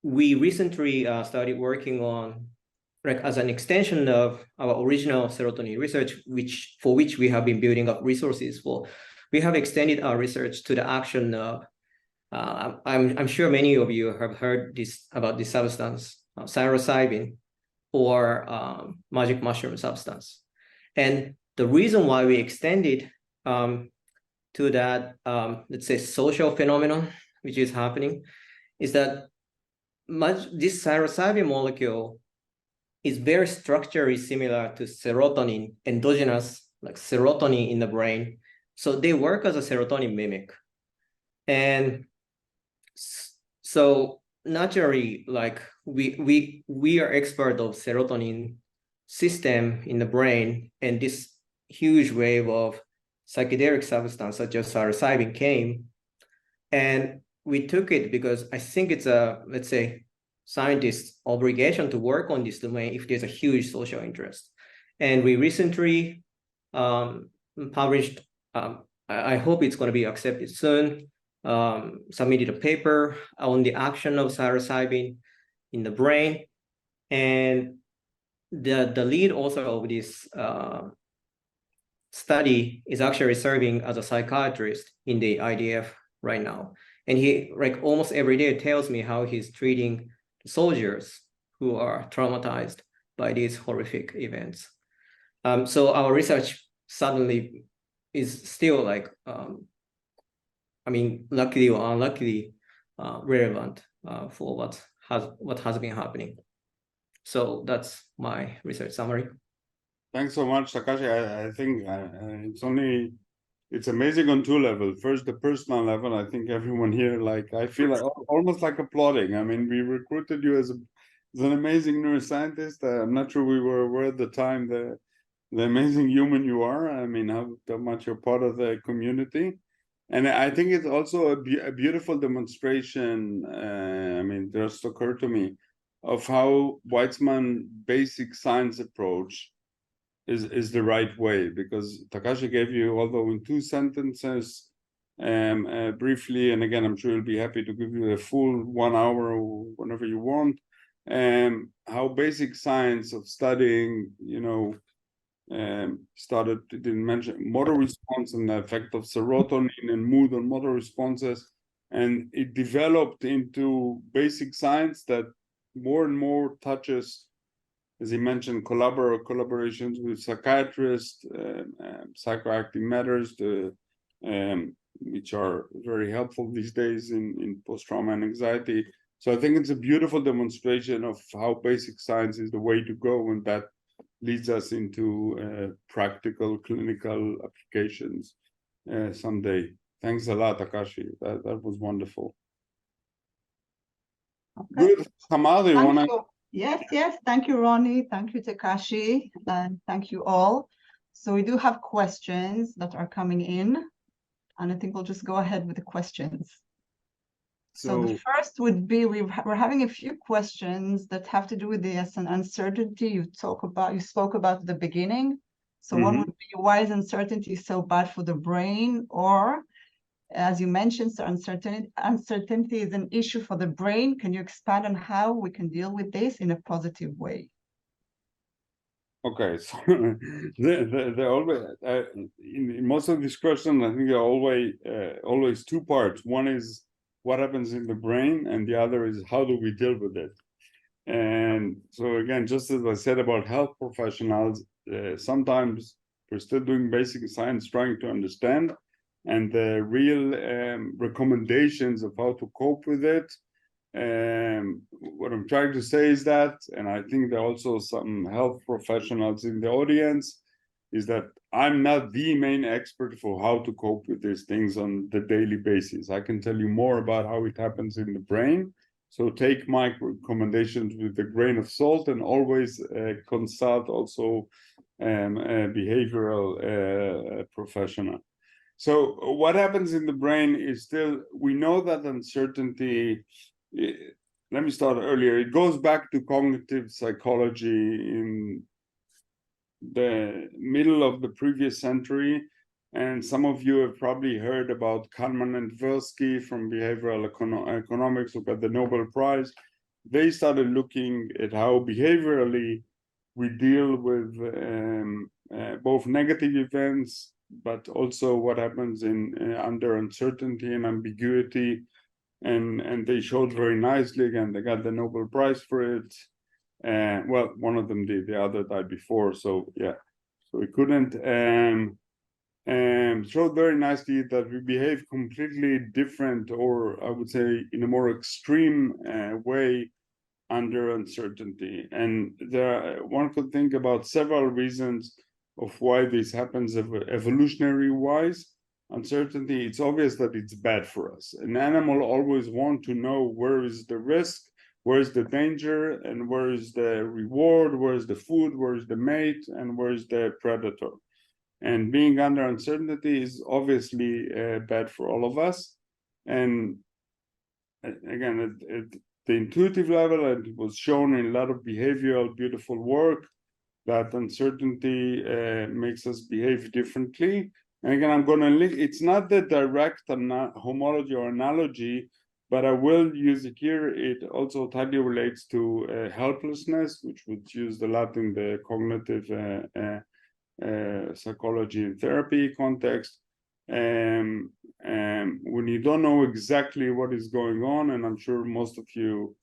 we recently started working on like as an extension of our original serotonin research, for which we have been building up resources for, we have extended our research to the action of, I'm sure many of you have heard about this substance, psilocybin, or magic mushroom substance. And the reason why we extended to that, let's say, social phenomenon, which is happening, is that this psilocybin molecule is very structurally similar to serotonin, endogenous, like serotonin in the brain. So they work as a serotonin mimic. And so naturally, like we are expert of serotonin system in the brain, and this huge wave of psychedelic substance such as psilocybin came, and we took it because I think it's a, let's say, scientist's obligation to work on this domain if there's a huge social interest. And we recently published, I hope it's going to be accepted soon, submitted a paper on the action of psilocybin in the brain. And the lead author of this study is actually serving as a psychiatrist in the IDF right now. And he, like, almost every day tells me how he's treating soldiers who are traumatized by these horrific events. So our research suddenly is still like, I mean, luckily or unluckily, relevant for what has been happening. So that's my research summary. Thanks so much, Takashi. I think it's amazing on two levels. First, the personal level. I think everyone here, like, I feel like almost like applauding. I mean, we recruited you as an amazing neuroscientist. I'm not sure we were aware at the time the amazing human you are. I mean, how much you're part of the community. And I think it's also a beautiful demonstration. I mean, just occurred to me of how Weizmann basic science approach is the right way, because Takashi gave you, although in 2 sentences, briefly, and again, I'm sure he'll be happy to give you a full 1 hour or whenever you want, how basic science of studying, started, didn't mention motor response and the effect of serotonin and mood on motor responses, and it developed into basic science that more and more touches, as he mentioned, collaborations with psychiatrists, psychoactive matters, which are very helpful these days in post-trauma and anxiety. So I think it's a beautiful demonstration of how basic science is the way to go, and that leads us into practical clinical applications someday. Thanks a lot, Takashi. That was wonderful. Okay. Good. Kamal, do you want to? Yes. Thank you, Rony. Thank you, Takashi. And thank you all. So we do have questions that are coming in, and I think we'll just go ahead with the questions. So the first would be, we're having a few questions that have to do with the uncertainty you spoke about at the beginning. So one would be, why is uncertainty so bad for the brain? Or, as you mentioned, so uncertainty is an issue for the brain. Can you expand on how we can deal with this in a positive way? Okay, so they're always in most of these questions, I think there are always 2 parts. One is what happens in the brain, and the other is how do we deal with it. And so again, just as I said about health professionals, sometimes we're still doing basic science, trying to understand, and the real recommendations of how to cope with it. What I'm trying to say is that, and I think there are also some health professionals in the audience, is that I'm not the main expert for how to cope with these things on the daily basis. I can tell you more about how it happens in the brain. So take my recommendations with a grain of salt, and always consult also a behavioral professional. So what happens in the brain is still, we know that uncertainty, let me start earlier. It goes back to cognitive psychology in the middle of the previous century. And some of you have probably heard about Kahneman and Tversky from behavioral economics, who got the Nobel Prize. They started looking at how behaviorally we deal with both negative events, but also what happens in under uncertainty and ambiguity. And they showed very nicely, again, they got the Nobel Prize for it. Well, one of them did, the other died before, so yeah. So we couldn't, showed very nicely that we behave completely different, or I would say in a more extreme way under uncertainty. And one could think about several reasons of why this happens evolutionary wise. Uncertainty, it's obvious that it's bad for us. An animal always wants to know where is the risk, where is the danger, and where is the reward, where is the food, where is the mate, and where is the predator. And being under uncertainty is obviously bad for all of us. And again, at the intuitive level, and it was shown in a lot of behavioral, beautiful work, that uncertainty makes us behave differently. And again, I'm going to link, it's not the direct homology or analogy, but I will use it here. It also tightly relates to helplessness, which was used a lot in the cognitive psychology and therapy context. When you don't know exactly what is going on, and I'm sure most of you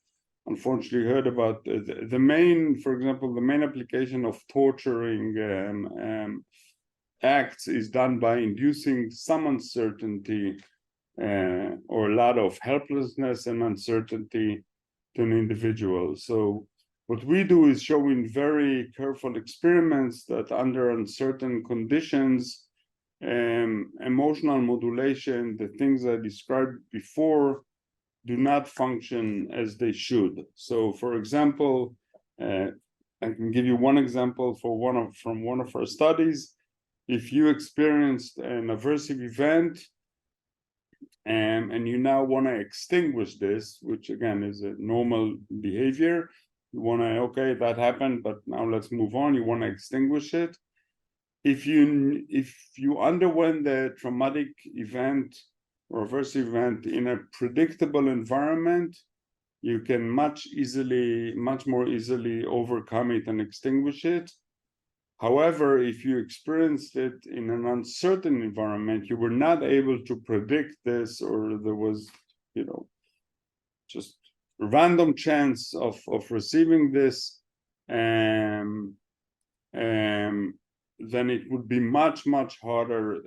unfortunately heard about the main, for example, the main application of torturing acts is done by inducing some uncertainty or a lot of helplessness and uncertainty to an individual. So what we do is show in very careful experiments that under uncertain conditions, emotional modulation, the things I described before, do not function as they should. So, for example, I can give you one example from one of our studies. If you experienced an aversive event and you now want to extinguish this, which again is a normal behavior, you want to, okay, that happened, but now let's move on. You want to extinguish it. If you underwent the traumatic event or aversive event in a predictable environment, you can much more easily overcome it and extinguish it. However, if you experienced it in an uncertain environment, you were not able to predict this, or there was, just a random chance of receiving this, then it would be much harder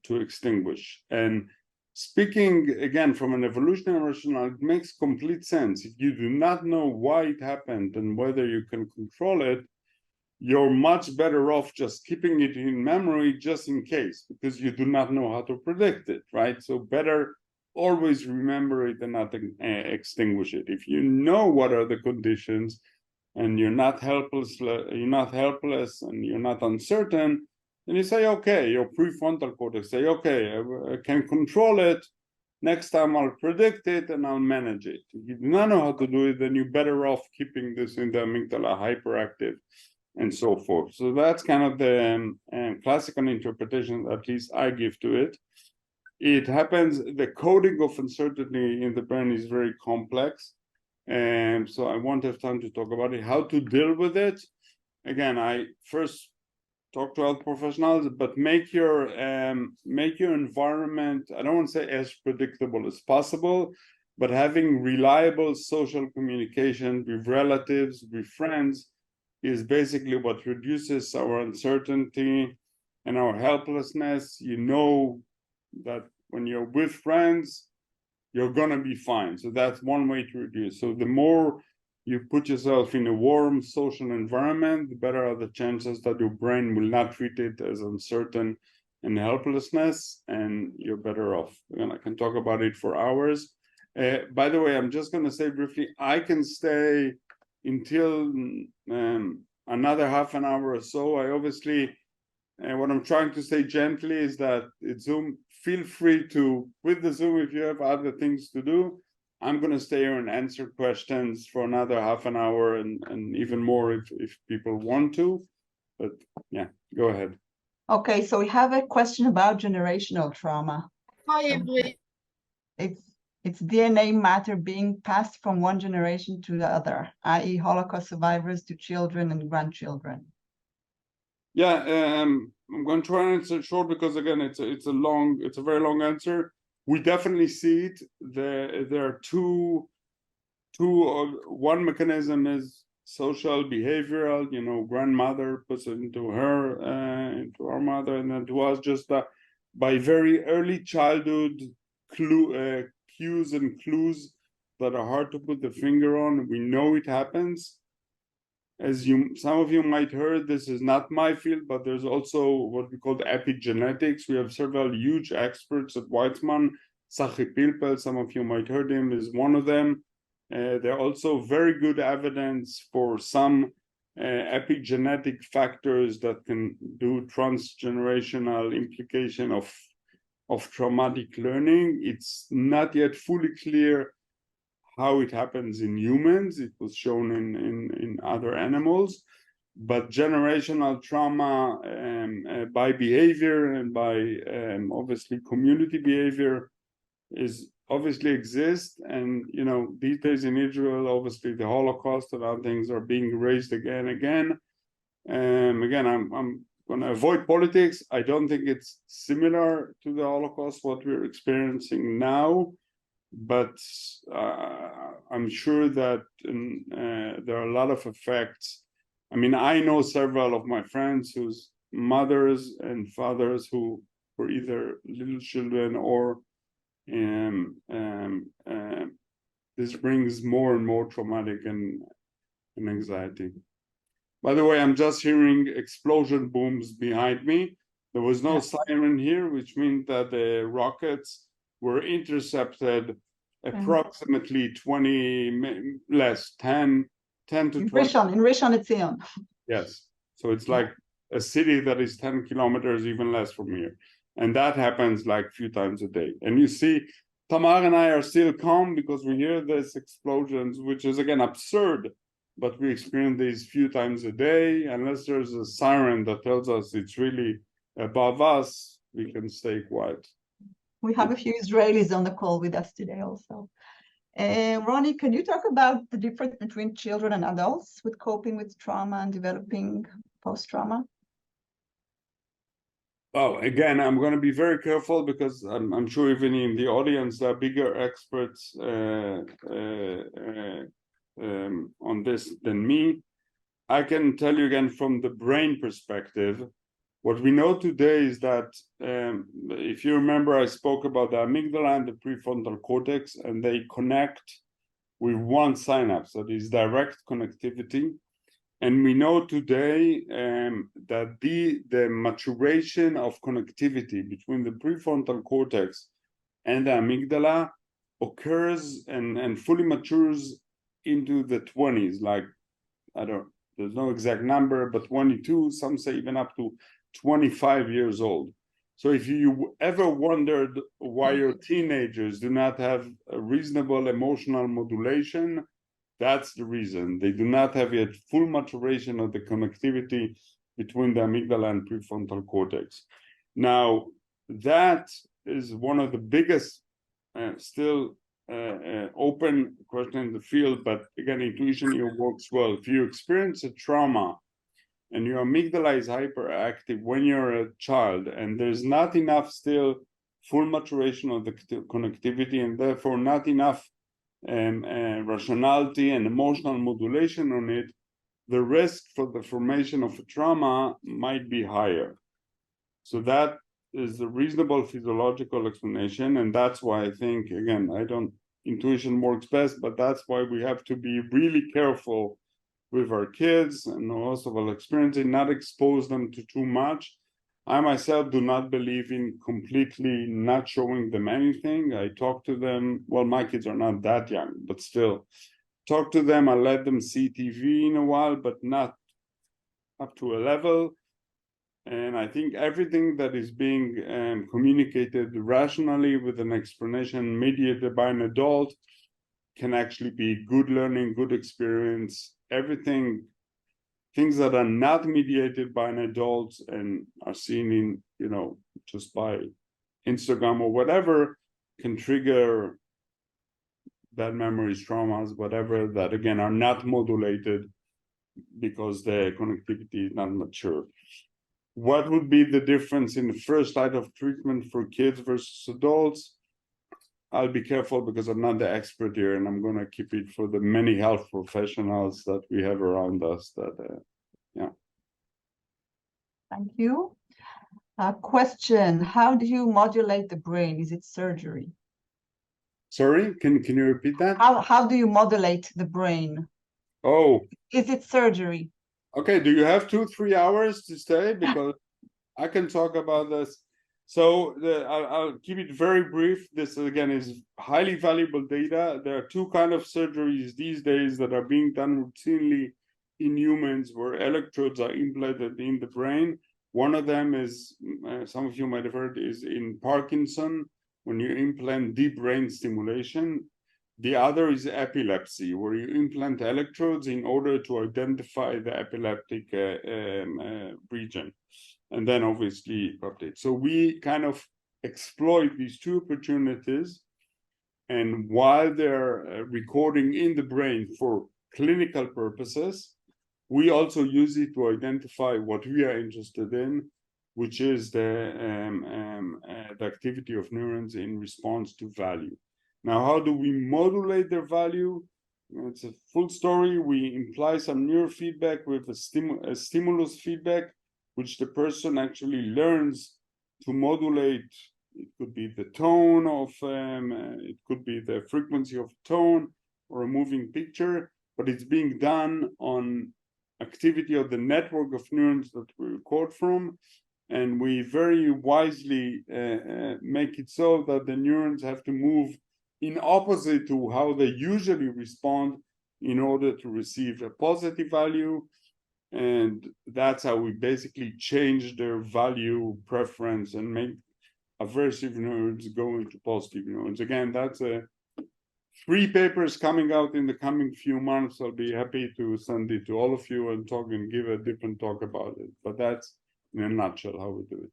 to extinguish. And speaking again from an evolutionary rationale, it makes complete sense. If you do not know why it happened and whether you can control it, you're much better off just keeping it in memory just in case, because you do not know how to predict it, right? So better always remember it and not extinguish it. If you know what are the conditions and you're not helpless and you're not uncertain, then you say, okay, your prefrontal cortex say, okay, I can control it. Next time I'll predict it and I'll manage it. If you do not know how to do it, then you're better off keeping this in the amygdala hyperactive and so forth. So that's kind of the classical interpretation, at least I give to it. It happens, the coding of uncertainty in the brain is very complex. And so I won't have time to talk about it. How to deal with it? Again, I first talk to health professionals, but make your environment, I don't want to say as predictable as possible, but having reliable social communication with relatives, with friends, is basically what reduces our uncertainty and our helplessness. You know that when you're with friends, you're gonna be fine. So that's one way to reduce. So the more you put yourself in a warm social environment, the better are the chances that your brain will not treat it as uncertain and helplessness, and you're better off. And I can talk about it for hours. By the way, I'm just gonna say briefly, I can stay until another half an hour or so. I obviously, what I'm trying to say gently is that it's Zoom, feel free to quit the Zoom if you have other things to do. I'm going to stay here and answer questions for another half an hour and even more if people want to. But yeah, go ahead. Okay, so we have a question about generational trauma. Hi, everyone. It's DNA matter being passed from one generation to the other, i.e. Holocaust survivors to children and grandchildren. Yeah, I'm going to try and answer short because again, it's a very long answer. We definitely see it. There are two. One mechanism is social behavioral. You know, grandmother puts it into our mother, and then to us just by very early childhood cues and clues that are hard to put the finger on. We know it happens. As some of you might heard, this is not my field, but there's also what we call epigenetics. We have several huge experts at Weizmann. Tzachi Pilpel, some of you might heard him, is one of them. There are also very good evidence for some epigenetic factors that can do transgenerational implication of traumatic learning. It's not yet fully clear how it happens in humans. It was shown in other animals, but generational trauma by behavior and by obviously community behavior is obviously exists. And you know, these days in Israel, obviously the Holocaust and other things are being raised again and again. Again, I'm going to avoid politics. I don't think it's similar to the Holocaust what we're experiencing now, but I'm sure that there are a lot of effects. I mean, I know several of my friends whose mothers and fathers who were either little children or this brings more and more traumatic and anxiety. By the way, I'm just hearing explosion booms behind me. There was no siren here, which means that the rockets were intercepted approximately 10 to 20. In Rishon LeZion. Yes. So it's like a city that is 10 kilometers, even less from here. And that happens like a few times a day. And you see, Tamar and I are still calm because we hear these explosions, which is again absurd, but we experience these few times a day. Unless there's a siren that tells us it's really above us, we can stay quiet. We have a few Israelis on the call with us today also. Rony, can you talk about the difference between children and adults with coping with trauma and developing post-trauma? Well, again, I'm going to be very careful because I'm sure even in the audience there are bigger experts on this than me. I can tell you again from the brain perspective, what we know today is that if you remember, I spoke about the amygdala and the prefrontal cortex, and they connect with one synapse, that is direct connectivity. And we know today that the maturation of connectivity between the prefrontal cortex and the amygdala occurs and fully matures into the 20s, like, there's no exact number, but 22, some say even up to 25 years old. So if you ever wondered why your teenagers do not have a reasonable emotional modulation, that's the reason. They do not have yet full maturation of the connectivity between the amygdala and prefrontal cortex. Now, that is one of the biggest still open question in the field, but again, intuition here works well. If you experience a trauma and your amygdala is hyperactive when you're a child, and there's not enough still full maturation of the connectivity, and therefore not enough rationality and emotional modulation on it, the risk for the formation of a trauma might be higher. So that is a reasonable physiological explanation, and that's why I think, again, intuition works best, but that's why we have to be really careful with our kids and also while experiencing, not expose them to too much. I myself do not believe in completely not showing them anything. I talk to them, well, my kids are not that young, but still talk to them. I let them see TV in a while, but not up to a level. And I think everything that is being communicated rationally with an explanation mediated by an adult can actually be good learning, good experience. Things that are not mediated by an adult and are seen in, just by Instagram or whatever, can trigger bad memories, traumas, whatever, that again are not modulated because the connectivity is not mature. What would be the difference in the first line of treatment for kids versus adults? I'll be careful because I'm not the expert here, and I'm going to keep it for the many health professionals that we have around us. Thank you. Question: how do you modulate the brain? Is it surgery? Sorry, can you repeat that? How do you modulate the brain? Oh, Is it surgery? okay. Do you have 2-3 hours to stay? Because I can talk about this. So I'll keep it very brief. This again is highly valuable data. There are two kinds of surgeries these days that are being done routinely in humans, where electrodes are implanted in the brain. One of them is, some of you might have heard, is in Parkinson, when you implant deep brain stimulation. The other is epilepsy, where you implant electrodes in order to identify the epileptic region, and then obviously update. So we kind of exploit these two opportunities, and while they're recording in the brain for clinical purposes, we also use it to identify what we are interested in, which is the activity of neurons in response to value. Now, how do we modulate their value? It's a full story. We imply some neurofeedback with a stimulus feedback, which the person actually learns to modulate. It could be the tone of, it could be the frequency of tone or a moving picture, but it's being done on activity of the network of neurons that we record from. And we very wisely make it so that the neurons have to move in opposite to how they usually respond in order to receive a positive value. And that's how we basically change their value preference and make aversive neurons go into positive neurons. Again, that's 3 papers coming out in the coming few months. I'll be happy to send it to all of you and talk and give a different talk about it. But that's in a nutshell how we do it.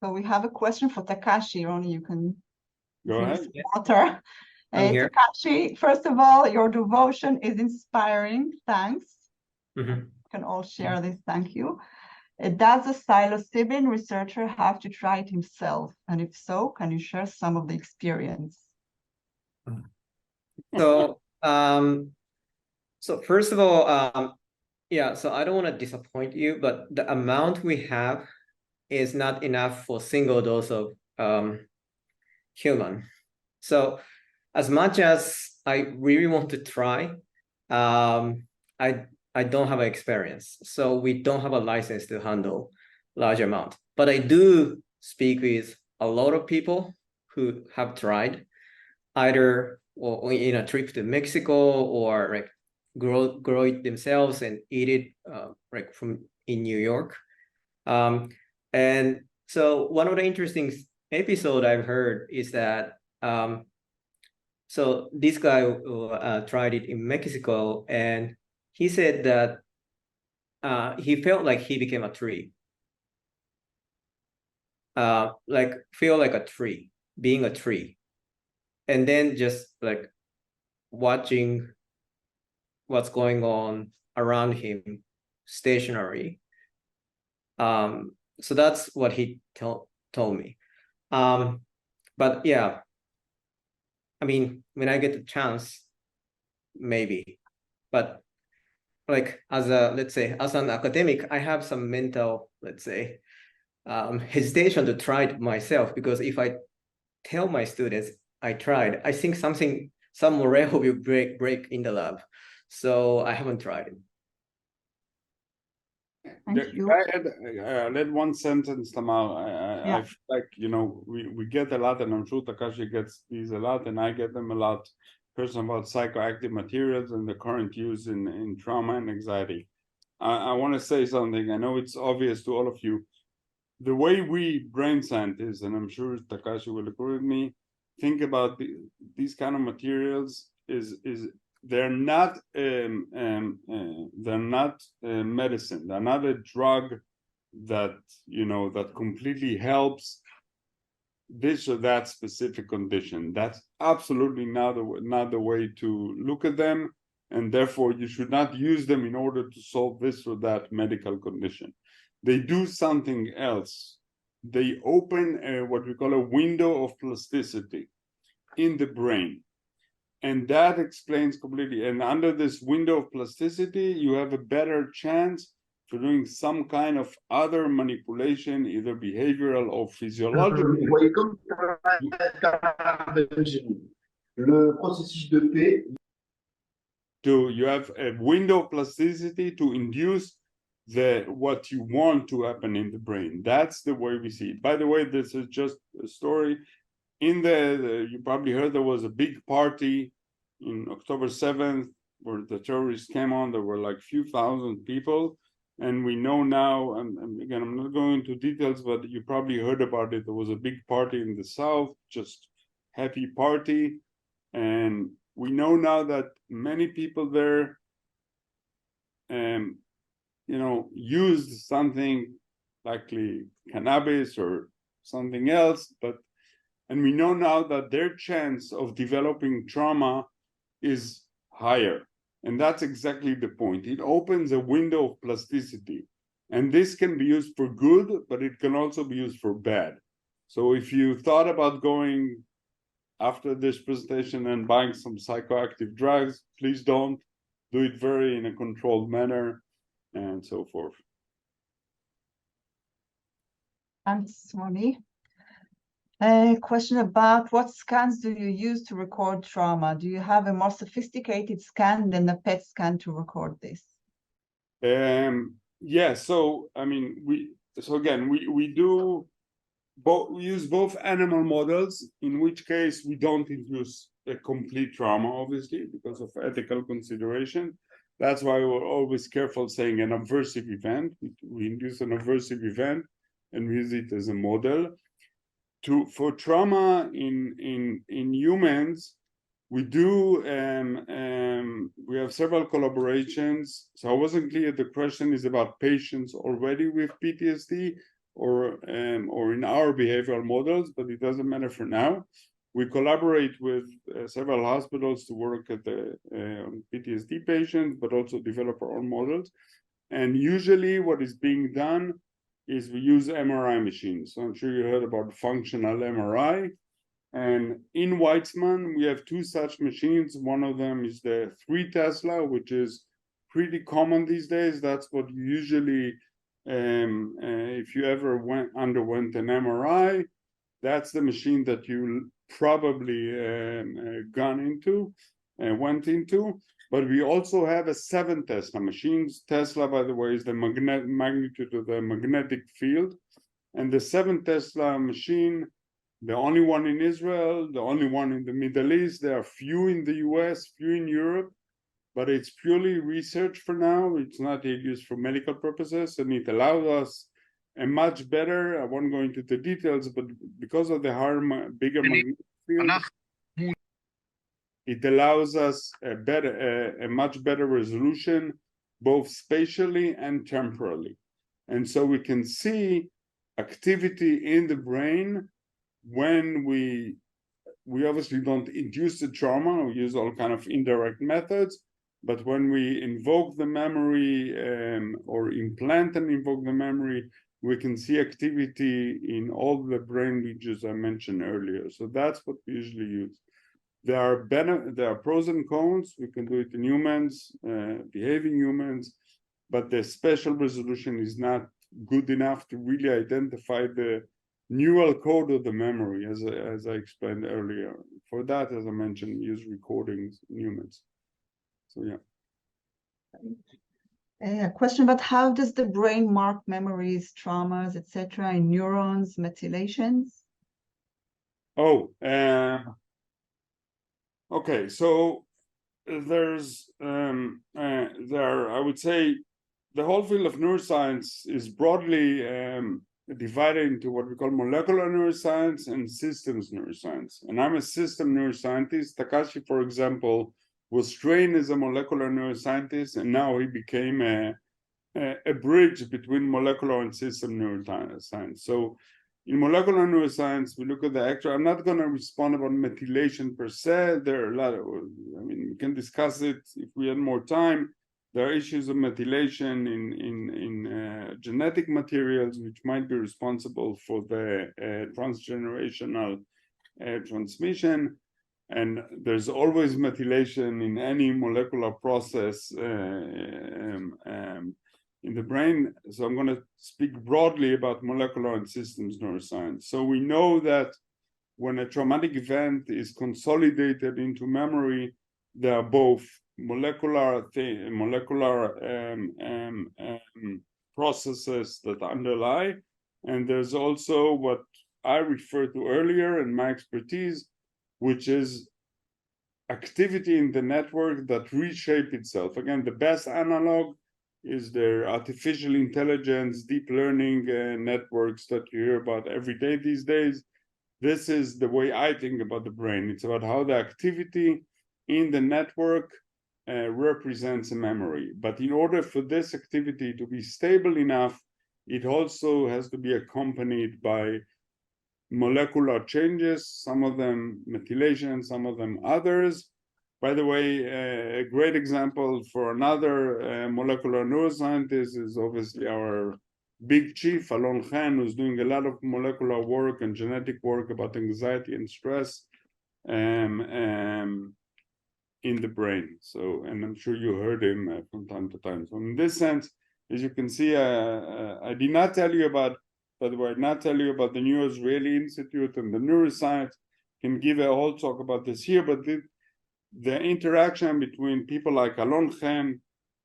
So we have a question for Takashi. Rony, you can go ahead. Water. Takashi, first of all, your devotion is inspiring. Thanks. Mm-hmm. We can all share this. Thank you. Does a psilocybin researcher have to try it himself? And if so, can you share some of the experience? So, so first of all, yeah, so I don't want to disappoint you, but the amount we have is not enough for single dose of human. So as much as I really want to try, I don't have experience. So we don't have a license to handle large amount. But I do speak with a lot of people who have tried either or in a trip to Mexico or like grow it themselves and eat it like from in New York. And so one of the interesting episode I've heard is that so this guy tried it in Mexico, and he said that he felt like he became a tree. Like feel like a tree, being a tree. And then just like watching what's going on around him stationary. So that's what he told me. But yeah, I mean, when I get the chance, maybe. But like as a, let's say, as an academic, I have some mental, let's say, hesitation to try it myself, because if I tell my students I tried, I think some morale will break in the lab. So I haven't tried it. Thank you. I add one sentence, Tamal. I feel like, you know, we get a lot, and I'm sure Takashi gets these a lot, and I get them a lot, person about psychoactive materials and the current use in trauma and anxiety. I want to say something. I know it's obvious to all of you. The way we brain scientists, and I'm sure Takashi will agree with me, think about these kind of materials is they're not medicine. They're not a drug that, you know, that completely helps this or that specific condition. That's absolutely not the way to look at them, and therefore you should not use them in order to solve this or that medical condition. They do something else. They open what we call a window of plasticity in the brain. And that explains completely. And under this window of plasticity, you have a better chance for doing some kind of other manipulation, either behavioral or physiological. Vous voyez comme le processus de paix. You have a window of plasticity to induce what you want to happen in the brain. That's the way we see it. By the way, this is just a story. You probably heard there was a big party in October 7th where the terrorists came on. There were like a few thousand people. And we know now, and again, I'm not going into details, but you probably heard about it. There was a big party in the South, just happy party. And we know now that many people there, used something likely cannabis or something else, and we know now that their chance of developing trauma is higher. And that's exactly the point. It opens a window of plasticity. And this can be used for good, but it can also be used for bad. So if you thought about going after this presentation and buying some psychoactive drugs, please don't. Do it very in a controlled manner and so forth. Thanks, Rony. A question about what scans do you use to record trauma? Do you have a more sophisticated scan than a PET scan to record this? Yeah, so I mean, we do both. We use both animal models, in which case we don't induce a complete trauma, obviously, because of ethical consideration. That's why we're always careful saying an aversive event. We induce an aversive event and we use it as a model. For trauma in humans, we do we have several collaborations. So I wasn't clear. The question is about patients already with PTSD or in our behavioral models, but it doesn't matter for now. We collaborate with several hospitals to work at the PTSD patients, but also develop our own models. And usually, what is being done is we use MRI machines. So I'm sure you heard about functional MRI. And in Weizmann, we have two such machines. One of them is the 3 Tesla, which is pretty common these days. That's what you usually, if you ever underwent an MRI, that's the machine that you probably went into. But we also have a 7 Tesla machines. Tesla, by the way, is the magnitude of the magnetic field. And the 7 Tesla machine, the only one in Israel, the only one in the Middle East. There are few in the US, few in Europe, but it's purely research for now. It's not used for medical purposes, and it allows us a much better, I won't go into the details, but because of the bigger magnetic field, it allows us a much better resolution, both spatially and temporally. And so we can see activity in the brain when we obviously don't induce the trauma, we use all kind of indirect methods, but when we invoke the memory or implant and invoke the memory, we can see activity in all the brain regions I mentioned earlier. So that's what we usually use. There are pros and cons. We can do it in humans, behaving humans, but the spatial resolution is not good enough to really identify the neural code of the memory, as I explained earlier. For that, as I mentioned, use recordings in humans. So yeah. A question about how does the brain mark memories, traumas, etc., in neurons, methylations? Okay, so there's I would say the whole field of neuroscience is broadly divided into what we call molecular neuroscience and systems neuroscience. And I'm a system neuroscientist. Takashi, for example, was trained as a molecular neuroscientist, and now he became a bridge between molecular and system neuroscience. So In molecular neuroscience, we look at the actual. I'm not going to respond about methylation per se. There are a lot of, I mean, we can discuss it if we had more time. There are issues of methylation in genetic materials, which might be responsible for the transgenerational transmission. And there's always methylation in any molecular process in the brain. So I'm going to speak broadly about molecular and systems neuroscience. So we know that when a traumatic event is consolidated into memory, there are both molecular processes that underlie, and there's also what I referred to earlier in my expertise, which is activity in the network that reshape itself. Again, the best analog is the artificial intelligence, deep learning networks that you hear about every day these days. This is the way I think about the brain. It's about how the activity in the network represents a memory. But in order for this activity to be stable enough, it also has to be accompanied by molecular changes, some of them methylation, some of them others. By the way, a great example for another molecular neuroscientist is obviously our big chief, Alon Khan, who's doing a lot of molecular work and genetic work about anxiety and stress in the brain. So, and I'm sure you heard him from time to time. So in this sense, as you can see, I did not tell you about, by the way, I did not tell you about the new Azrieli Institute and the neuroscience. Can give a whole talk about this here, but the interaction between people like Alon Khan,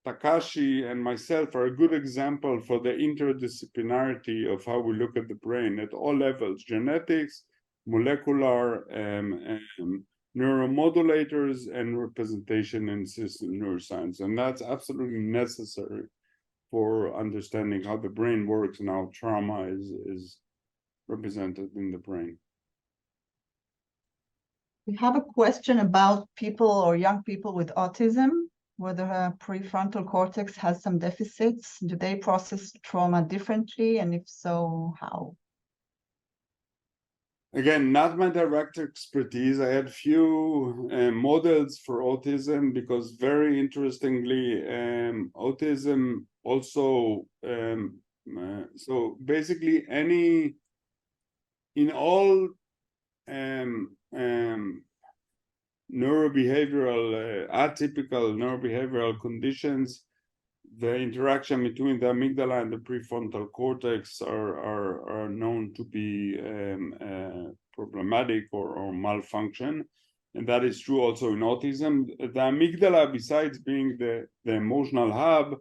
Takashi, and myself are a good example for the interdisciplinarity of how we look at the brain at all levels: genetics, molecular, neuromodulators, and representation in system neuroscience. And that's absolutely necessary for understanding how the brain works and how trauma is represented in the brain. We have a question about people or young people with autism, whether a prefrontal cortex has some deficits. Do they process trauma differently? And if so, how? Again, not my direct expertise. I had few models for autism because, very interestingly, autism also, so basically in all neurobehavioral, atypical neurobehavioral conditions, the interaction between the amygdala and the prefrontal cortex are known to be problematic or malfunction. And that is true also in autism. The amygdala, besides being the emotional hub,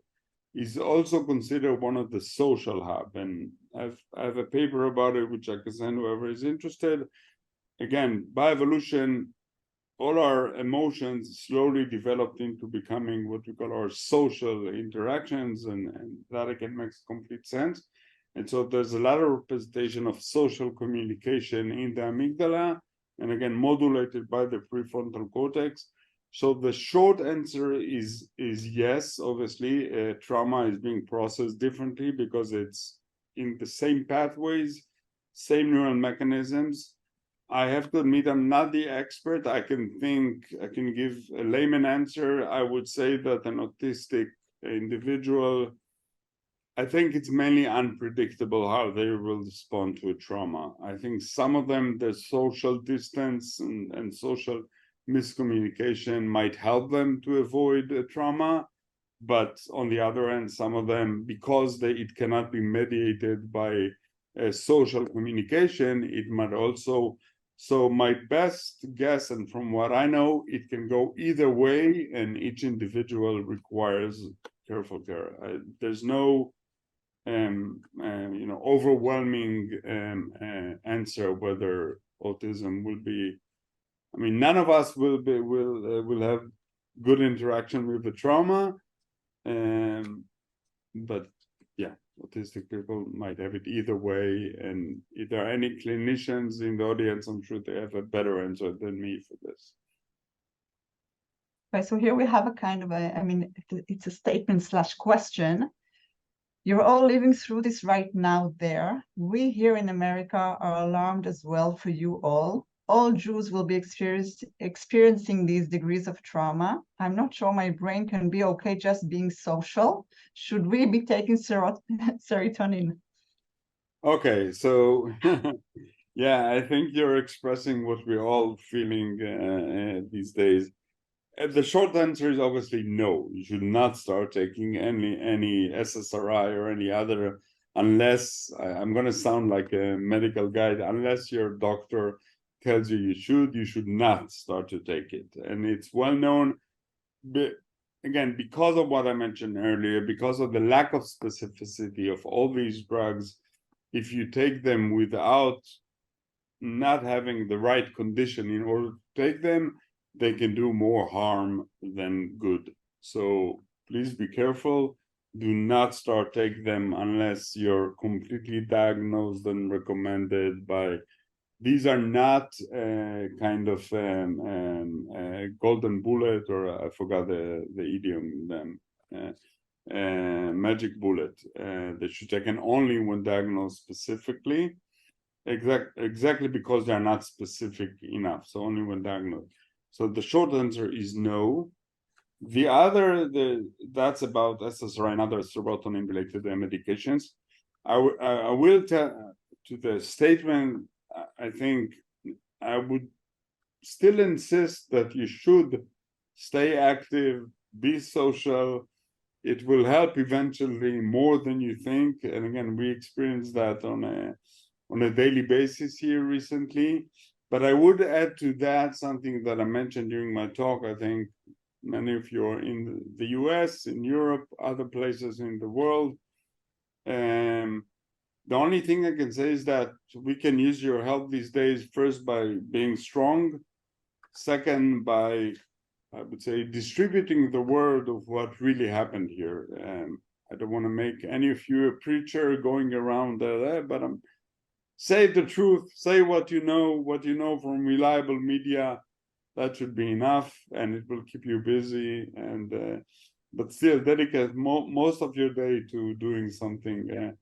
is also considered one of the social hub. And I have a paper about it, which I can send whoever is interested. Again, by evolution, all our emotions slowly developed into becoming what we call our social interactions, and that again makes complete sense. And so there's a lot of representation of social communication in the amygdala, and again modulated by the prefrontal cortex. So the short answer is yes. Obviously, trauma is being processed differently because it's in the same pathways, same neural mechanisms. I have to admit, I'm not the expert. I can give a layman answer. I would say that an autistic individual, I think it's mainly unpredictable how they will respond to a trauma. I think some of them, the social distance and social miscommunication might help them to avoid a trauma. But on the other hand, some of them, because it cannot be mediated by social communication, it might also. So my best guess, and from what I know, it can go either way, and each individual requires careful care. There's no, overwhelming answer whether autism will be. I mean, none of us will have good interaction with the trauma, but yeah. Autistic people might have it either way, and if there are any clinicians in the audience, I'm sure they have a better answer than me for this. Right, so here we have a kind of it's a statement / question. You're all living through this right now there. We here in America are alarmed as well for you all. All Jews will be experiencing these degrees of trauma. I'm not sure my brain can be okay just being social. Should we be taking serotonin? Okay, so yeah, I think you're expressing what we're all feeling these days. The short answer is obviously no. You should not start taking any SSRI or any other unless I'm going to sound like a medical guide. Unless your doctor tells you you should not start to take it. And it's well known, again, because of what I mentioned earlier, because of the lack of specificity of all these drugs. If you take them without not having the right condition in order to take them, they can do more harm than good. So please be careful. Do not start taking them unless you're completely diagnosed and recommended by. These are not kind of golden bullet, or I forgot the idiom, magic bullet that should be taken only when diagnosed specifically. Exactly because they're not specific enough. So only when diagnosed. So the short answer is no. The other, that's about SSRI and other serotonin-related medications. I will tell to the statement. I think I would still insist that you should stay active, be social. It will help eventually more than you think. And again, we experienced that on a daily basis here recently. But I would add to that something that I mentioned during my talk. I think many of you are in the US, in Europe, other places in the world. The only thing I can say is that we can use your help these days, first by being strong, second by, I would say, distributing the word of what really happened here. I don't want to make any of you a preacher going around there, but say the truth, say what you know from reliable media. That should be enough, and it will keep you busy. And but still, dedicate most of your day to doing something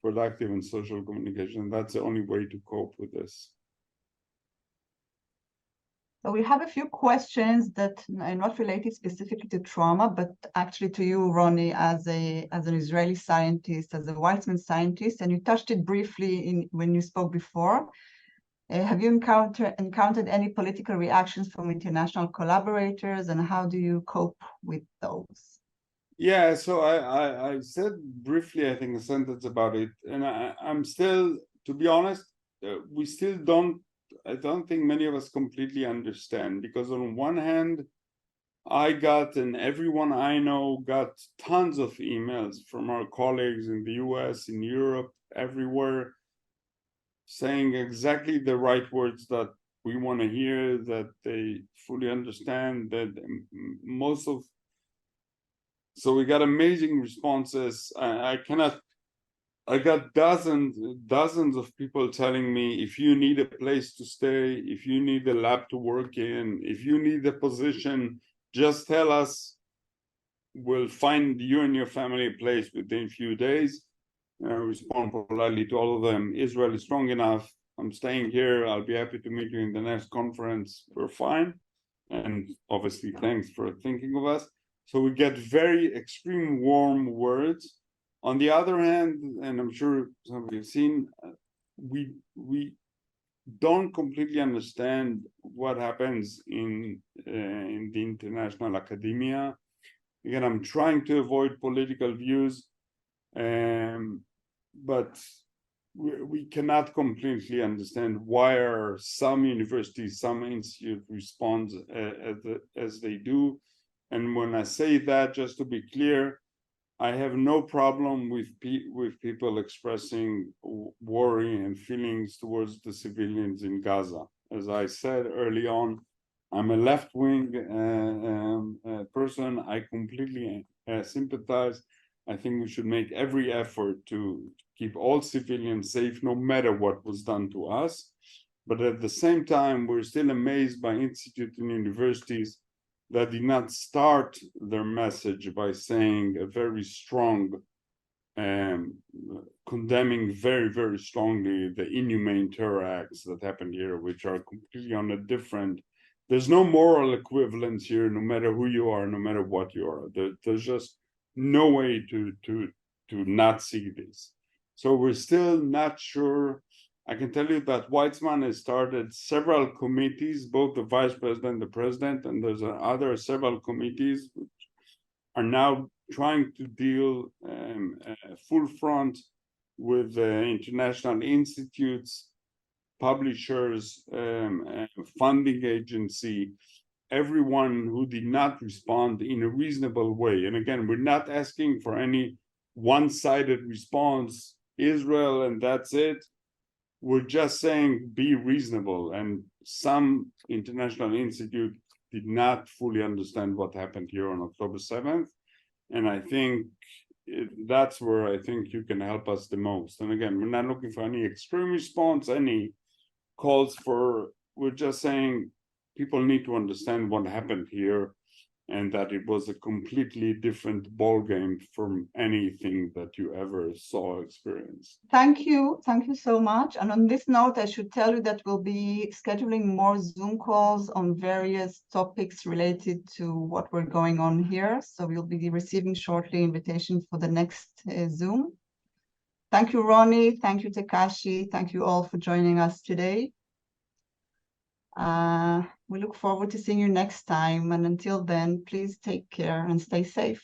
productive in social communication. That's the only way to cope with this. So we have a few questions that are not related specifically to trauma, but actually to you, Rony, as an Israeli scientist, as a Weizmann scientist, and you touched it briefly when you spoke before. Have you encountered any political reactions from international collaborators, and how do you cope with those? Yeah, so I said briefly, I think, a sentence about it, and I'm still, to be honest, we still I don't think many of us completely understand, because on one hand, I got, and everyone I know got, tons of emails from our colleagues in the US, in Europe, everywhere, saying exactly the right words that we want to hear, that they fully understand, that so we got amazing responses. I got dozens of people telling me, if you need a place to stay, if you need a lab to work in, if you need a position, just tell us. We'll find you and your family a place within a few days. Respond politely to all of them. Israel is strong enough. I'm staying here. I'll be happy to meet you in the next conference. We're fine. And obviously, thanks for thinking of us. So we get very extreme warm words. On the other hand, and I'm sure some of you have seen, we don't completely understand what happens in the international academia. Again, I'm trying to avoid political views, but we cannot completely understand why are some universities, some institutes respond as they do. And when I say that, just to be clear, I have no problem with people expressing worry and feelings towards the civilians in Gaza. As I said early on, I'm a left-wing person. I completely sympathize. I think we should make every effort to keep all civilians safe, no matter what was done to us. But at the same time, we're still amazed by institutes and universities that did not start their message by saying a very strong condemning very, very strongly the inhumane terror acts that happened here, which are completely on a different. There's no moral equivalence here, no matter who you are, no matter what you are. There's just no way to not see this. So we're still not sure. I can tell you that Weizmann has started several committees, both the vice president, the president, and there's several committees which are now trying to deal full front with international institutes, publishers, funding agency, everyone who did not respond in a reasonable way. And again, we're not asking for any one-sided response, Israel, and that's it. We're just saying be reasonable. And some international institute did not fully understand what happened here on October 7th. And I think that's where I think you can help us the most. And again, we're not looking for any extreme response, any calls for, we're just saying people need to understand what happened here and that it was a completely different ballgame from anything that you ever saw or experienced. Thank you so much. And on this note, I should tell you that we'll be scheduling more Zoom calls on various topics related to what we're going on here. So we'll be receiving shortly invitations for the next Zoom. Thank you, Rony. Thank you, Takashi. Thank you all for joining us today. We look forward to seeing you next time. And until then, please take care and stay safe.